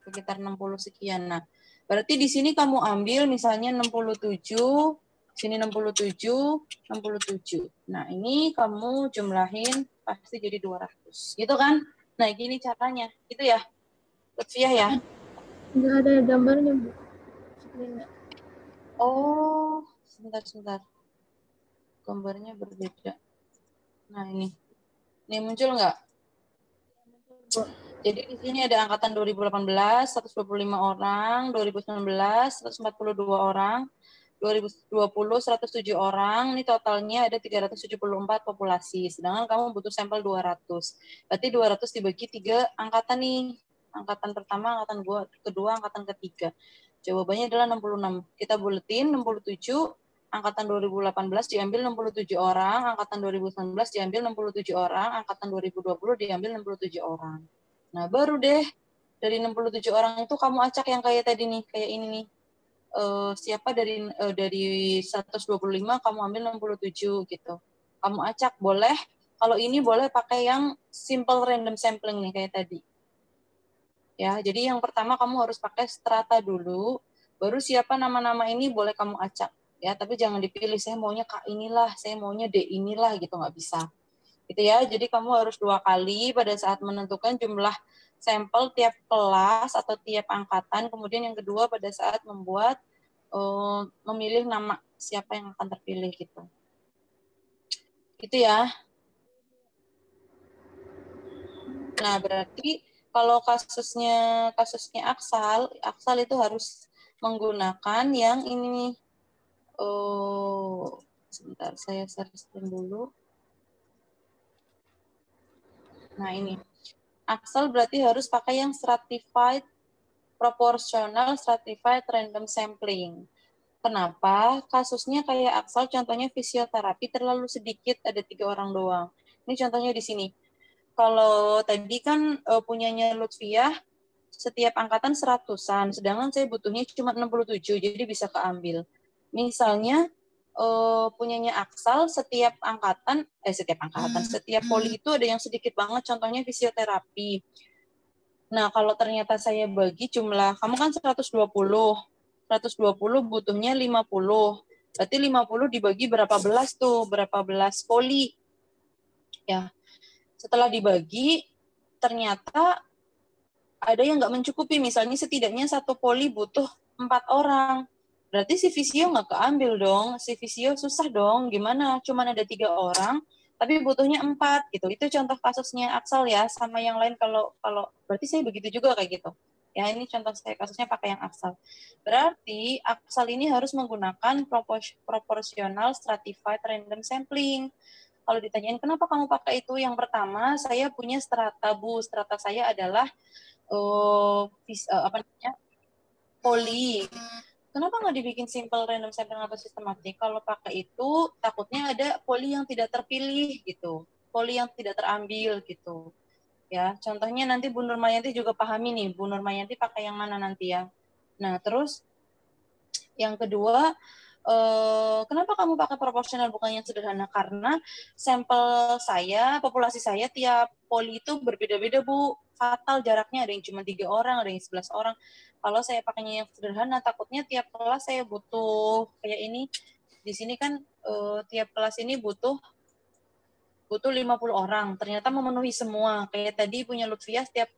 sekitar 60 sekian. Nah, berarti di sini kamu ambil misalnya 67, sini 67, 67. Nah, ini kamu jumlahin pasti jadi 200, gitu kan? Nah, gini caranya, gitu ya, Lutfiah ya? Nggak ada gambarnya, Bu. Screen-nya. Oh, sebentar. Gambarnya berbeda. Nah, ini muncul nggak? Jadi di sini ada angkatan 2018, 125 orang, 2019, 142 orang, 2020, 107 orang, ini totalnya ada 374 populasi, sedangkan kamu butuh sampel 200. Berarti 200 dibagi 3 angkatan nih. Angkatan pertama, angkatan kedua, angkatan ketiga. Jawabannya adalah 66. Kita buletin 67, angkatan 2018 diambil 67 orang, angkatan 2019 diambil 67 orang, angkatan 2020 diambil 67 orang. Nah, baru deh dari 67 orang itu kamu acak yang kayak tadi nih, kayak ini nih. Siapa dari 125 kamu ambil 67 gitu. Kamu acak boleh. Kalau ini boleh pakai yang simple random sampling nih kayak tadi. Ya, jadi yang pertama kamu harus pakai strata dulu, baru siapa nama-nama ini boleh kamu acak. Ya, tapi jangan dipilih saya maunya K inilah, saya maunya D inilah gitu, nggak bisa. Gitu ya. Jadi kamu harus 2 kali pada saat menentukan jumlah sampel tiap kelas atau tiap angkatan. Kemudian yang kedua pada saat membuat memilih nama siapa yang akan terpilih gitu. Gitu ya. Nah, berarti kalau kasusnya Aksal itu harus menggunakan yang ini nih. Sebentar, saya share screen dulu. Nah, ini. Aksal berarti harus pakai yang stratified proportional stratified random sampling. Kenapa? Kasusnya kayak Aksal, contohnya fisioterapi terlalu sedikit, ada 3 orang doang. Ini contohnya di sini. Kalau tadi kan punyanya Lutfiah, setiap angkatan 100-an, sedangkan saya butuhnya cuma 67, jadi bisa keambil. Misalnya punyanya Aksal, setiap poli itu ada yang sedikit banget, contohnya fisioterapi. Nah, kalau ternyata saya bagi jumlah, kamu kan 120 butuhnya 50. Berarti 50 dibagi berapa belas tuh? Berapa belas poli? Ya. Setelah dibagi, ternyata ada yang nggak mencukupi. Misalnya setidaknya satu poli butuh 4 orang. Berarti si Visio nggak keambil dong. Si Visio susah dong. Gimana? Cuman ada 3 orang, tapi butuhnya 4 gitu. Itu contoh kasusnya Aksal ya. Sama yang lain kalau berarti saya begitu juga kayak gitu. Ya, ini contoh saya kasusnya pakai yang Aksal. Berarti Aksal ini harus menggunakan proportional stratified random sampling. Kalau ditanyain kenapa kamu pakai itu, yang pertama saya punya strata, Bu. Strata saya adalah poli. Kenapa nggak dibikin simple random sampling atau sistematik? Kalau pakai itu takutnya ada poli yang tidak terpilih gitu, poli yang tidak terambil gitu. Ya, contohnya nanti Bu Nurmayanti juga pahami nih, Bu Nurmayanti pakai yang mana nanti ya. Nah, terus yang kedua, kenapa kamu pakai proporsional bukan yang sederhana? Karena sampel saya, populasi saya tiap poli itu berbeda-beda, Bu. Fatal jaraknya, ada yang cuma 3 orang, ada yang 11 orang. Kalau saya pakainya yang sederhana, takutnya tiap kelas saya butuh kayak ini. Di sini kan tiap kelas ini butuh 50 orang. Ternyata memenuhi semua. Kayak tadi punya Lutfiah, tiap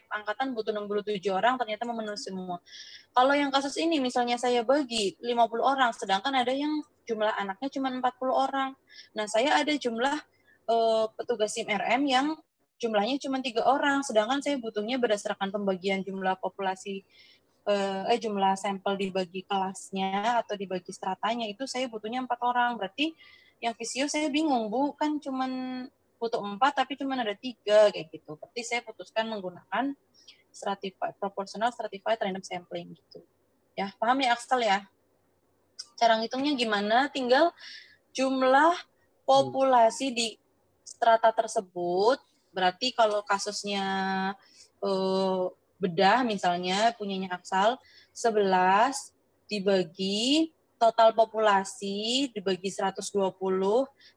angkatan butuh 67 orang, ternyata memenuhi semua. Kalau yang kasus ini misalnya saya bagi 50 orang, sedangkan ada yang jumlah anaknya cuma 40 orang. Nah, saya ada jumlah petugas SIM RM yang jumlahnya cuma 3 orang, sedangkan saya butuhnya berdasarkan pembagian jumlah populasi, jumlah sampel dibagi kelasnya atau dibagi stratanya, itu saya butuhnya 4 orang. Berarti yang visio saya bingung, Bu, kan cuma butuh 4 tapi cuma ada 3 kayak gitu. Berarti saya putuskan menggunakan proportional stratified random sampling gitu. Ya, paham ya Axel ya? Cara ngitungnya gimana? Tinggal jumlah populasi di strata tersebut. Berarti kalau kasusnya bedah misalnya punyanya Axel 11 dibagi total populasi dibagi 120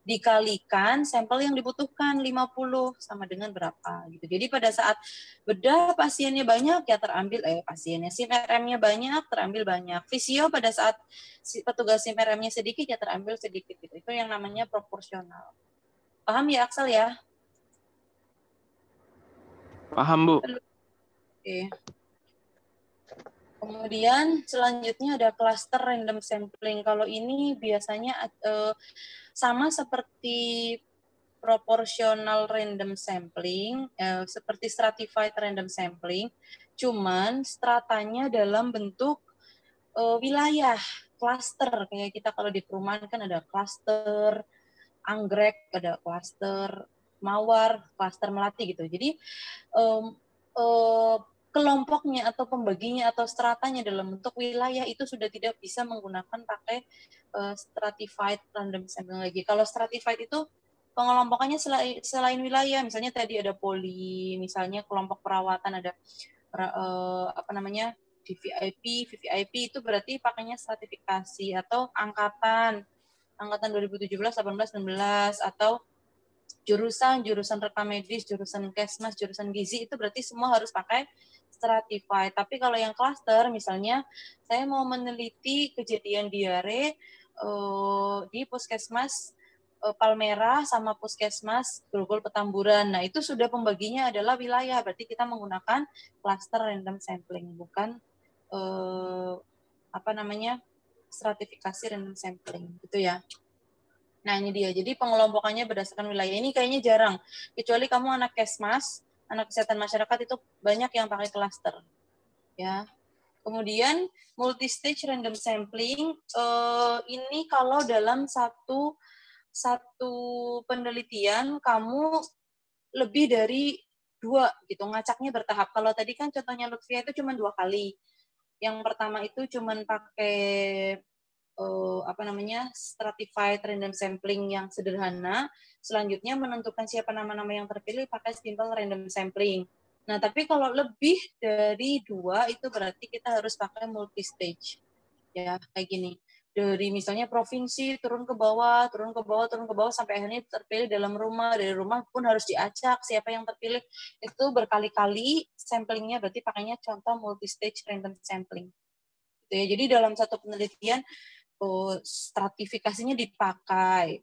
dikalikan sampel yang dibutuhkan 50 sama dengan berapa gitu. Jadi pada saat bedah pasiennya banyak ya terambil pasiennya SIM RM-nya banyak terambil banyak. Fisio pada saat petugas SIM RM-nya sedikit ya terambil sedikit gitu. Itu yang namanya proporsional. Paham ya Axel ya? Paham, Bu. Oke. Kemudian selanjutnya ada cluster random sampling. Kalau ini biasanya sama seperti proportional random sampling, seperti stratified random sampling, cuman stratanya dalam bentuk wilayah, cluster. Kayak kita kalau di perumahan kan ada cluster anggrek, ada cluster mawar, cluster melati gitu. Jadi kelompoknya atau pembaginya atau stratanya dalam bentuk wilayah itu sudah tidak bisa menggunakan pakai stratified random sampling lagi. Kalau stratified itu pengelompokannya selain wilayah, misalnya tadi ada poli, misalnya kelompok perawatan ada VVIP itu berarti pakainya stratifikasi atau angkatan 2017, 18, 19 atau jurusan rekam medis, jurusan kesmas, jurusan gizi itu berarti semua harus pakai stratified. Tapi kalau yang cluster, misalnya saya mau meneliti kejadian diare di puskesmas Palmerah sama puskesmas Grogol Petamburan. Nah itu sudah pembaginya adalah wilayah, berarti kita menggunakan cluster random sampling, bukan stratifikasi random sampling, gitu ya. Nah ini dia, jadi pengelompokannya berdasarkan wilayah. Ini kayaknya jarang, kecuali kamu anak kesmas, anak kesehatan masyarakat itu banyak yang pakai cluster. Ya. Kemudian multi-stage random sampling, ini kalau dalam satu penelitian kamu lebih dari 2 gitu, ngacaknya bertahap. Kalau tadi kan contohnya Lutfia itu cuma 2 kali. Yang pertama itu cuma pakai stratified random sampling yang sederhana. Selanjutnya menentukan siapa nama-nama yang terpilih pakai simple random sampling. Nah, tapi kalau lebih dari 2 itu berarti kita harus pakai multi stage. Ya, kayak gini. Dari misalnya provinsi turun ke bawah sampai akhirnya terpilih dalam rumah. Dari rumah pun harus diacak siapa yang terpilih. Itu berkali-kali samplingnya berarti pakainya contoh multi stage random sampling. Gitu ya. Jadi dalam satu penelitian stratifikasinya dipakai,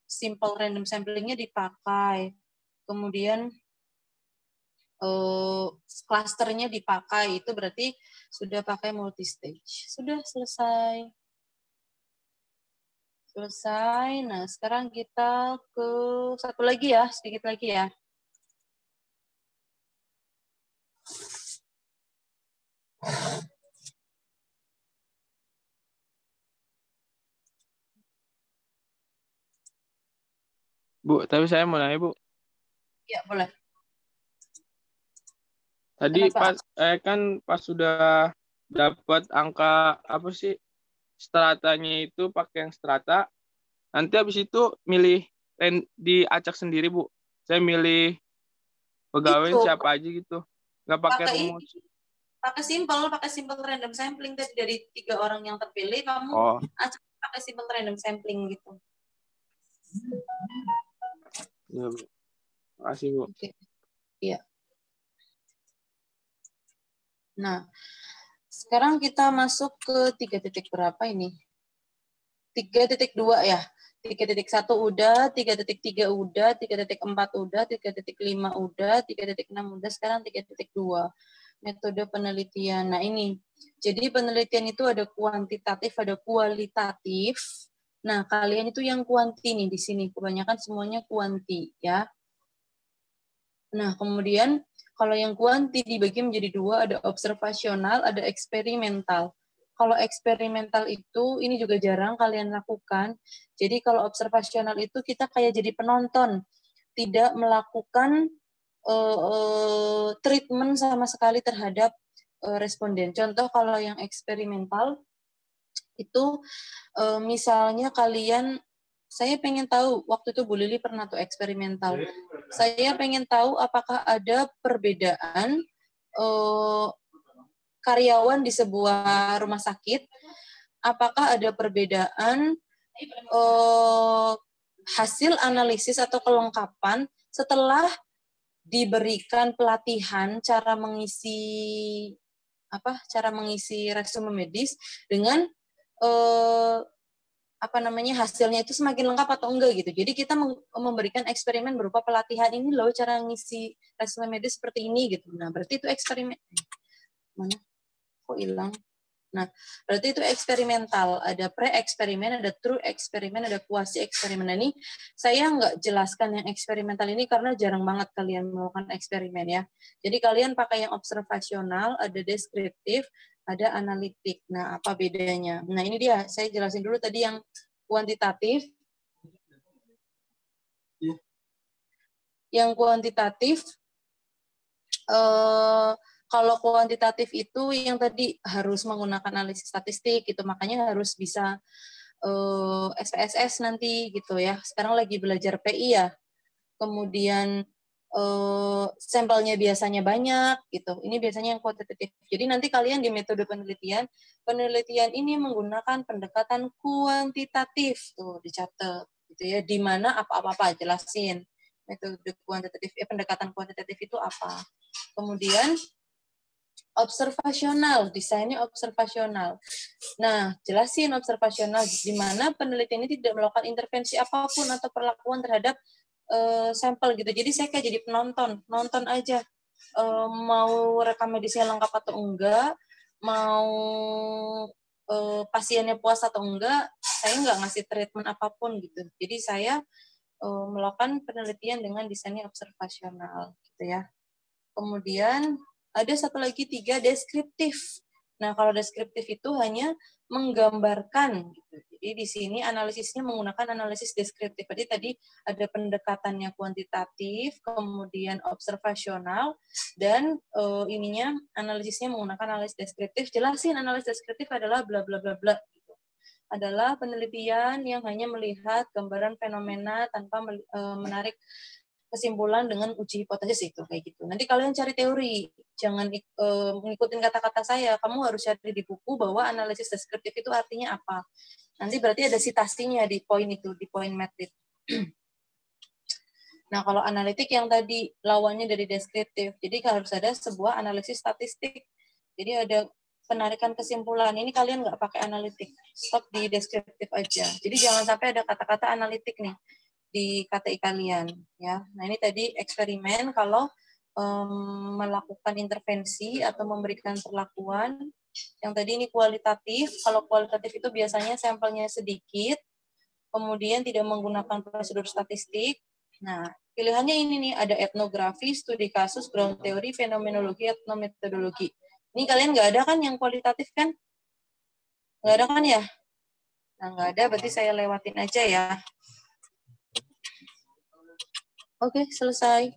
simple random samplingnya dipakai, kemudian clusternya dipakai, itu berarti sudah pakai multi stage. Sudah selesai. Nah, sekarang kita ke satu lagi ya, sedikit lagi ya. Bu, tapi saya mau nanya, Bu. Ya, boleh. Tadi Kenapa? pas sudah dapat angka apa sih stratanya itu pakai yang strata, nanti habis itu milih diacak sendiri, Bu. Saya milih pegawai Itu, siapa aja gitu, nggak pakai rumus. Pakai simple random sampling tadi dari 3 orang yang terpilih kamu acak pakai simple random sampling gitu. Ya, Bu. Makasih, Bu. Oke. Iya. Nah, sekarang kita masuk ke 3 titik berapa ini? 3.2 ya. 3.1 udah, 3.3 udah, 3.4 udah, 3.5 udah, 3.6 udah, sekarang 3.2. Metode penelitian. Nah, ini. Jadi penelitian itu ada kuantitatif, ada kualitatif. Nah, kalian itu yang kuanti nih di sini. Kebanyakan semuanya kuanti, ya. Nah, kemudian kalau yang kuanti dibagi menjadi 2, ada observasional, ada eksperimental. Kalau eksperimental itu, ini juga jarang kalian lakukan. Jadi kalau observasional itu kita kayak jadi penonton. tidak melakukan treatment sama sekali terhadap responden. Contoh kalau yang eksperimental itu misalnya kalian, saya pengen tahu, waktu itu Bu Lili pernah tuh eksperimental. Saya pengen tahu apakah ada perbedaan karyawan di sebuah rumah sakit, apakah ada perbedaan hasil analisis atau kelengkapan setelah diberikan pelatihan cara mengisi resume medis dengan hasilnya itu semakin lengkap atau enggak gitu. Jadi kita memberikan eksperimen berupa pelatihan, ini loh cara ngisi resume medis seperti ini gitu. Nah, berarti itu eksperimen. Mana? Kok hilang? Nah, berarti itu eksperimental. Ada pre-eksperimen, ada true eksperimen, ada quasi eksperimen. Nah, ini saya nggak jelaskan yang eksperimental ini karena jarang banget kalian melakukan eksperimen ya. Jadi kalian pakai yang observasional, ada deskriptif, ada analitik. Nah, apa bedanya? Nah, ini dia. Saya jelasin dulu tadi yang kuantitatif. Yang kuantitatif, kalau kuantitatif itu yang tadi harus menggunakan analisis statistik gitu, makanya harus bisa SPSS nanti gitu ya. Sekarang lagi belajar PI ya. Kemudian sampelnya biasanya banyak gitu. Ini biasanya yang kuantitatif. Jadi nanti kalian di metode penelitian ini menggunakan pendekatan kuantitatif. Tuh dicatat gitu ya. Di mana apa-apa jelasin. Metode kuantitatif, pendekatan kuantitatif itu apa. Kemudian observasional, desainnya observasional. Nah, jelasin observasional di mana penelitian ini tidak melakukan intervensi apapun atau perlakuan terhadap sampel gitu. Jadi saya kayak jadi penonton, nonton aja. Mau rekam medisnya lengkap atau enggak, mau pasiennya puas atau enggak, saya nggak ngasih treatment apapun gitu. Jadi saya melakukan penelitian dengan desainnya observasional gitu ya. Kemudian ada satu lagi 3, deskriptif. Nah, kalau deskriptif itu hanya menggambarkan. Gitu. Jadi di sini analisisnya menggunakan analisis deskriptif. Jadi tadi ada pendekatannya kuantitatif, kemudian observasional, dan analisisnya menggunakan analisis deskriptif. Jelasin analisis deskriptif adalah bla bla bla bla. Gitu. Adalah penelitian yang hanya melihat gambaran fenomena tanpa menarik kesimpulan dengan uji hipotesis itu kayak gitu. Nanti kalian cari teori, jangan ngikutin kata-kata saya. Kamu harus cari di buku bahwa analisis deskriptif itu artinya apa. Nanti berarti ada sitasinya di poin itu, di poin method. Nah, kalau analitik yang tadi lawannya dari deskriptif, jadi harus ada sebuah analisis statistik. Jadi ada penarikan kesimpulan. Ini kalian nggak pakai analitik, stop di deskriptif aja. Jadi jangan sampai ada kata-kata analitik nih di KTI kalian ya. Nah, ini tadi eksperimen kalau melakukan intervensi atau memberikan perlakuan. Yang tadi ini kualitatif. Kalau kualitatif itu biasanya sampelnya sedikit, kemudian tidak menggunakan prosedur statistik. Nah, pilihannya ini nih, ada etnografi, studi kasus, ground theory, fenomenologi, etnometodologi. Ini kalian nggak ada kan yang kualitatif kan? Nggak ada kan ya? Nah, nggak ada, berarti saya lewatin aja ya. Oke, selesai.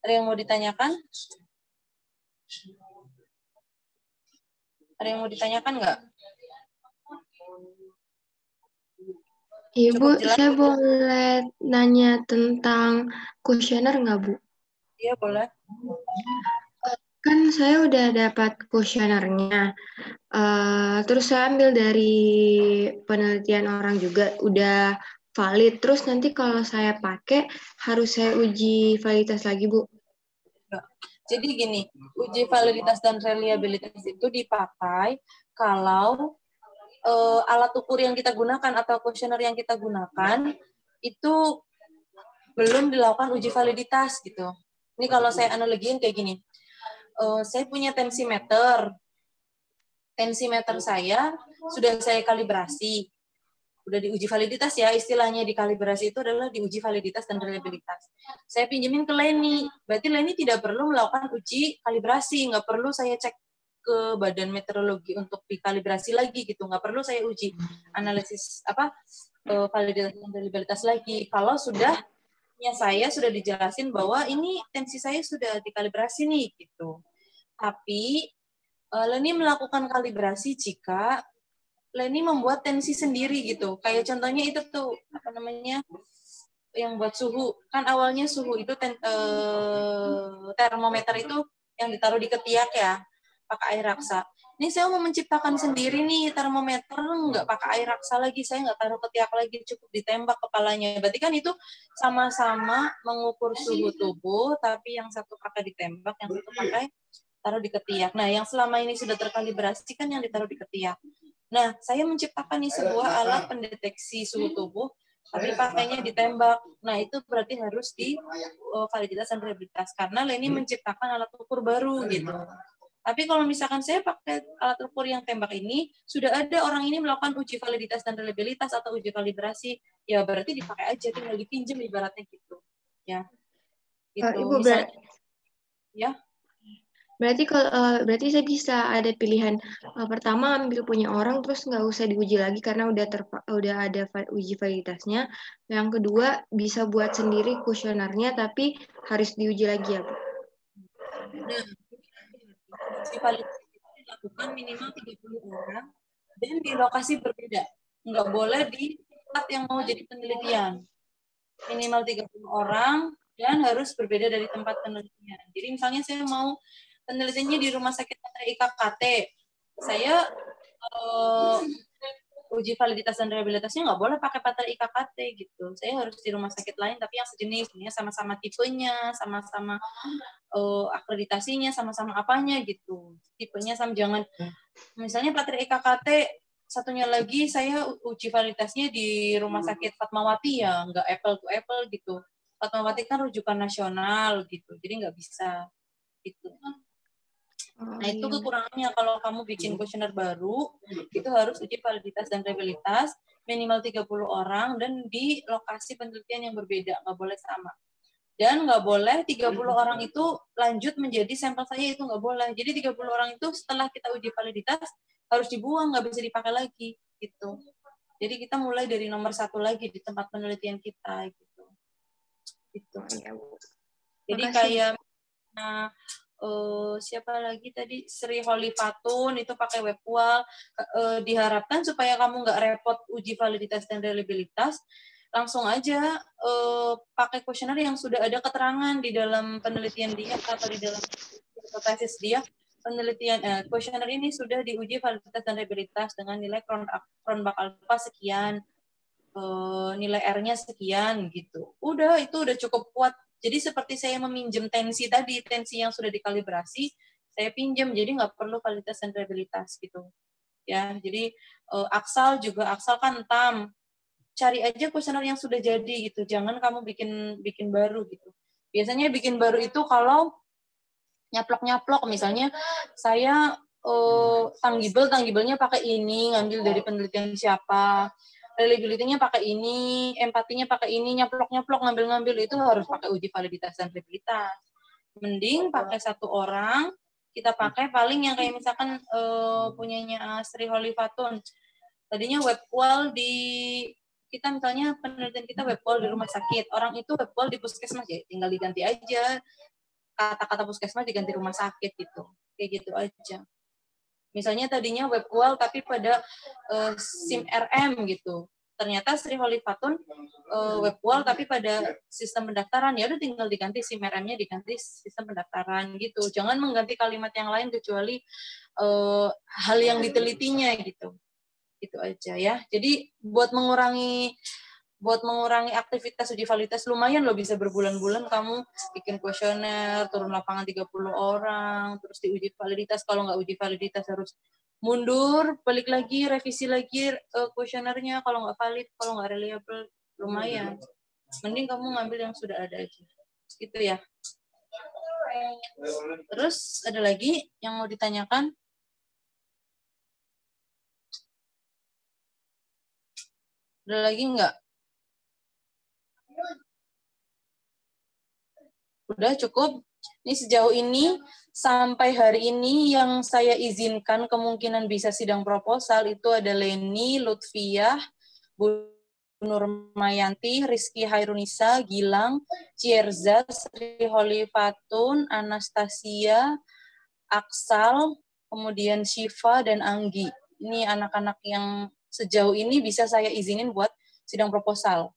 Ada yang mau ditanyakan? Ada yang mau ditanyakan nggak? Ibu, saya boleh nanya tentang kuesioner nggak, Bu? Iya, boleh. Kan saya udah dapat kuesionernya. Terus saya ambil dari penelitian orang juga, udah valid. Terus nanti kalau saya pakai, harus saya uji validitas lagi, Bu? Jadi gini, uji validitas dan reliabilitas itu dipakai kalau alat ukur yang kita gunakan atau kuesioner yang kita gunakan itu belum dilakukan uji validitas gitu. Ini kalau saya analogiin kayak gini, saya punya tensimeter. Tensimeter saya sudah saya kalibrasi, udah diuji validitas ya, istilahnya dikalibrasi itu adalah diuji validitas dan reliabilitas. Saya pinjemin ke Leni, berarti Leni tidak perlu melakukan uji kalibrasi, nggak perlu saya cek ke badan meteorologi untuk dikalibrasi lagi gitu, nggak perlu saya uji analisis validitas dan reliabilitas lagi. Kalau sudah saya sudah dijelasin bahwa ini tensi saya sudah dikalibrasi nih gitu. Tapi Leni melakukan kalibrasi jika Leni membuat tensi sendiri gitu. Kayak contohnya itu tuh apa namanya yang buat suhu. Kan awalnya suhu itu termometer itu yang ditaruh di ketiak ya, pakai air raksa. Ini saya mau menciptakan sendiri nih termometer, nggak pakai air raksa lagi, saya nggak taruh ketiak lagi, cukup ditembak kepalanya. Berarti kan itu sama-sama mengukur suhu tubuh, tapi yang satu pakai ditembak, yang satu pakai taruh di ketiak. Nah, yang selama ini sudah terkalibrasi kan yang ditaruh di ketiak. Nah, saya menciptakan nih sebuah alat pendeteksi suhu tubuh, tapi pakainya ditembak. Nah, itu berarti harus di validitas dan reliabilitas. Karena Leni menciptakan alat ukur baru gitu. Tapi kalau misalkan saya pakai alat ukur yang tembak ini, sudah ada orang ini melakukan uji validitas dan reliabilitas atau uji kalibrasi, ya berarti dipakai aja, tinggal dipinjam ibaratnya gitu. Ya. Gitu. Ibu, misalnya, ya. Berarti saya bisa ada pilihan pertama ambil punya orang terus nggak usah diuji lagi karena udah ada uji validitasnya. Yang kedua bisa buat sendiri kuesionernya tapi harus diuji lagi ya, Bu. Nah, uji validasi itu dilakukan minimal 30 orang dan di lokasi berbeda. Nggak boleh di tempat yang mau jadi penelitian. Minimal 30 orang dan harus berbeda dari tempat penelitian. Jadi misalnya saya mau penelitiannya di Rumah Sakit Patra IKKT. Saya uji validitas dan reliabilitasnya nggak boleh pakai Patra IKKT gitu. Saya harus di rumah sakit lain tapi yang sejenis, sama-sama tipenya, sama-sama akreditasinya, sama-sama apanya gitu. Tipenya sama, jangan misalnya Patra IKKT satunya lagi saya uji validitasnya di Rumah Sakit Fatmawati ya, nggak apple to apple gitu. Fatmawati kan rujukan nasional gitu, jadi nggak bisa gitu. Nah, itu kekurangannya kalau kamu bikin kuesioner baru, itu harus uji validitas dan reliabilitas, minimal 30 orang, dan di lokasi penelitian yang berbeda, nggak boleh sama. Dan nggak boleh 30 orang itu lanjut menjadi sampel saya, itu nggak boleh. Jadi 30 orang itu setelah kita uji validitas, harus dibuang, nggak bisa dipakai lagi. Gitu. Jadi kita mulai dari nomor 1 lagi di tempat penelitian kita. Gitu. Jadi kayak, siapa lagi tadi, Sri Holifatun itu pakai webwall, diharapkan supaya kamu nggak repot uji validitas dan reliabilitas, langsung aja pakai kuesioner yang sudah ada keterangan di dalam penelitian dia atau di dalam hipotesis dia. Penelitian kuesioner ini sudah diuji validitas dan reliabilitas dengan nilai Cronbach alpha sekian, nilai R-nya sekian gitu. Udah, itu udah cukup kuat. Jadi seperti saya meminjam tensi tadi, tensi yang sudah dikalibrasi, saya pinjam, jadi nggak perlu validitas dan reliabilitas gitu. Ya, jadi Aksal kan TAM. Cari aja kuesioner yang sudah jadi gitu, jangan kamu bikin baru gitu. Biasanya bikin baru itu kalau nyaplok-nyaplok, misalnya saya tangible-nya pakai ini, ngambil dari penelitian siapa, reliability-nya pakai ini, empatinya pakai ini, nyaplok-nyaplok, ngambil-ngambil, itu harus pakai uji validitas dan reliabilitas. Mending pakai satu orang, kita pakai paling yang kayak misalkan punyanya Sri Holifatun. Tadinya webwall di kita, misalnya penelitian kita webwall di rumah sakit, orang itu webwall di puskesmas, ya tinggal diganti aja kata-kata puskesmas diganti rumah sakit gitu, kayak gitu aja. Misalnya tadinya webwall tapi pada SIM RM gitu, ternyata Sri Holifatun webwall tapi pada sistem pendaftaran, ya udah tinggal diganti SIM RM-nya, diganti sistem pendaftaran gitu. Jangan mengganti kalimat yang lain kecuali hal yang ditelitinya gitu. Itu aja ya. Jadi buat mengurangi aktivitas uji validitas lumayan loh, bisa berbulan-bulan kamu bikin kuesioner, turun lapangan 30 orang, terus diuji validitas. Kalau nggak uji validitas harus mundur, balik lagi, revisi lagi kuesionernya, kalau nggak valid, kalau nggak reliable, lumayan. Mending kamu ngambil yang sudah ada aja. Gitu ya. Terus ada lagi yang mau ditanyakan? Ada lagi nggak? Udah cukup. Ini sejauh ini, sampai hari ini yang saya izinkan kemungkinan bisa sidang proposal itu ada Leni, Lutfiah, Bu Nurmayanti, Rizky Hairunisa, Gilang, Cierza, Sri Holifatun, Anastasia, Aksal, kemudian Shiva, dan Anggi. Ini anak-anak yang sejauh ini bisa saya izinin buat sidang proposal.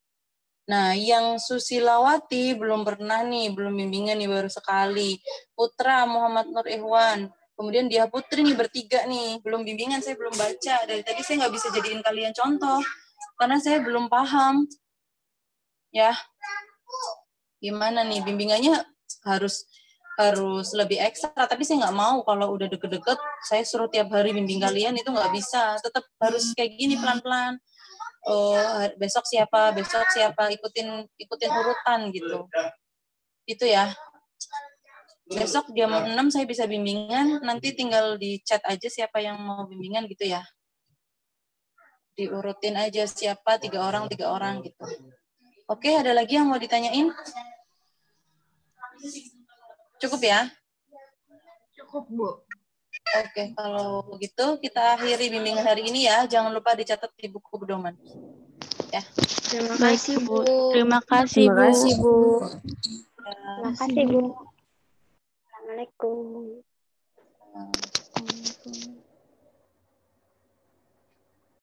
Nah, yang Susilawati belum pernah nih, belum bimbingan nih, baru sekali. Putra Muhammad Nur Ikhwan. Kemudian dia Putri nih, bertiga nih. Belum bimbingan, saya belum baca. Dari tadi saya nggak bisa jadiin kalian contoh. Karena saya belum paham. Ya, gimana nih, bimbingannya harus lebih ekstra. Tapi saya nggak mau kalau udah deket-deket, saya suruh tiap hari bimbing kalian, itu nggak bisa. Tetap harus kayak gini, pelan-pelan. Oh, besok siapa, ikutin urutan gitu. Itu ya. Besok jam 6 saya bisa bimbingan, nanti tinggal di chat aja siapa yang mau bimbingan gitu ya. Diurutin aja siapa, 3 orang gitu. Oke, ada lagi yang mau ditanyain? Cukup ya? Cukup, Bu. Oke, kalau begitu kita akhiri bimbingan hari ini ya. Jangan lupa dicatat di buku pedoman. Ya. Terima Baik, kasih, Bu. Bu. Terima kasih, Bu. Bu. Ya. Terima kasih, Bu. Assalamualaikum.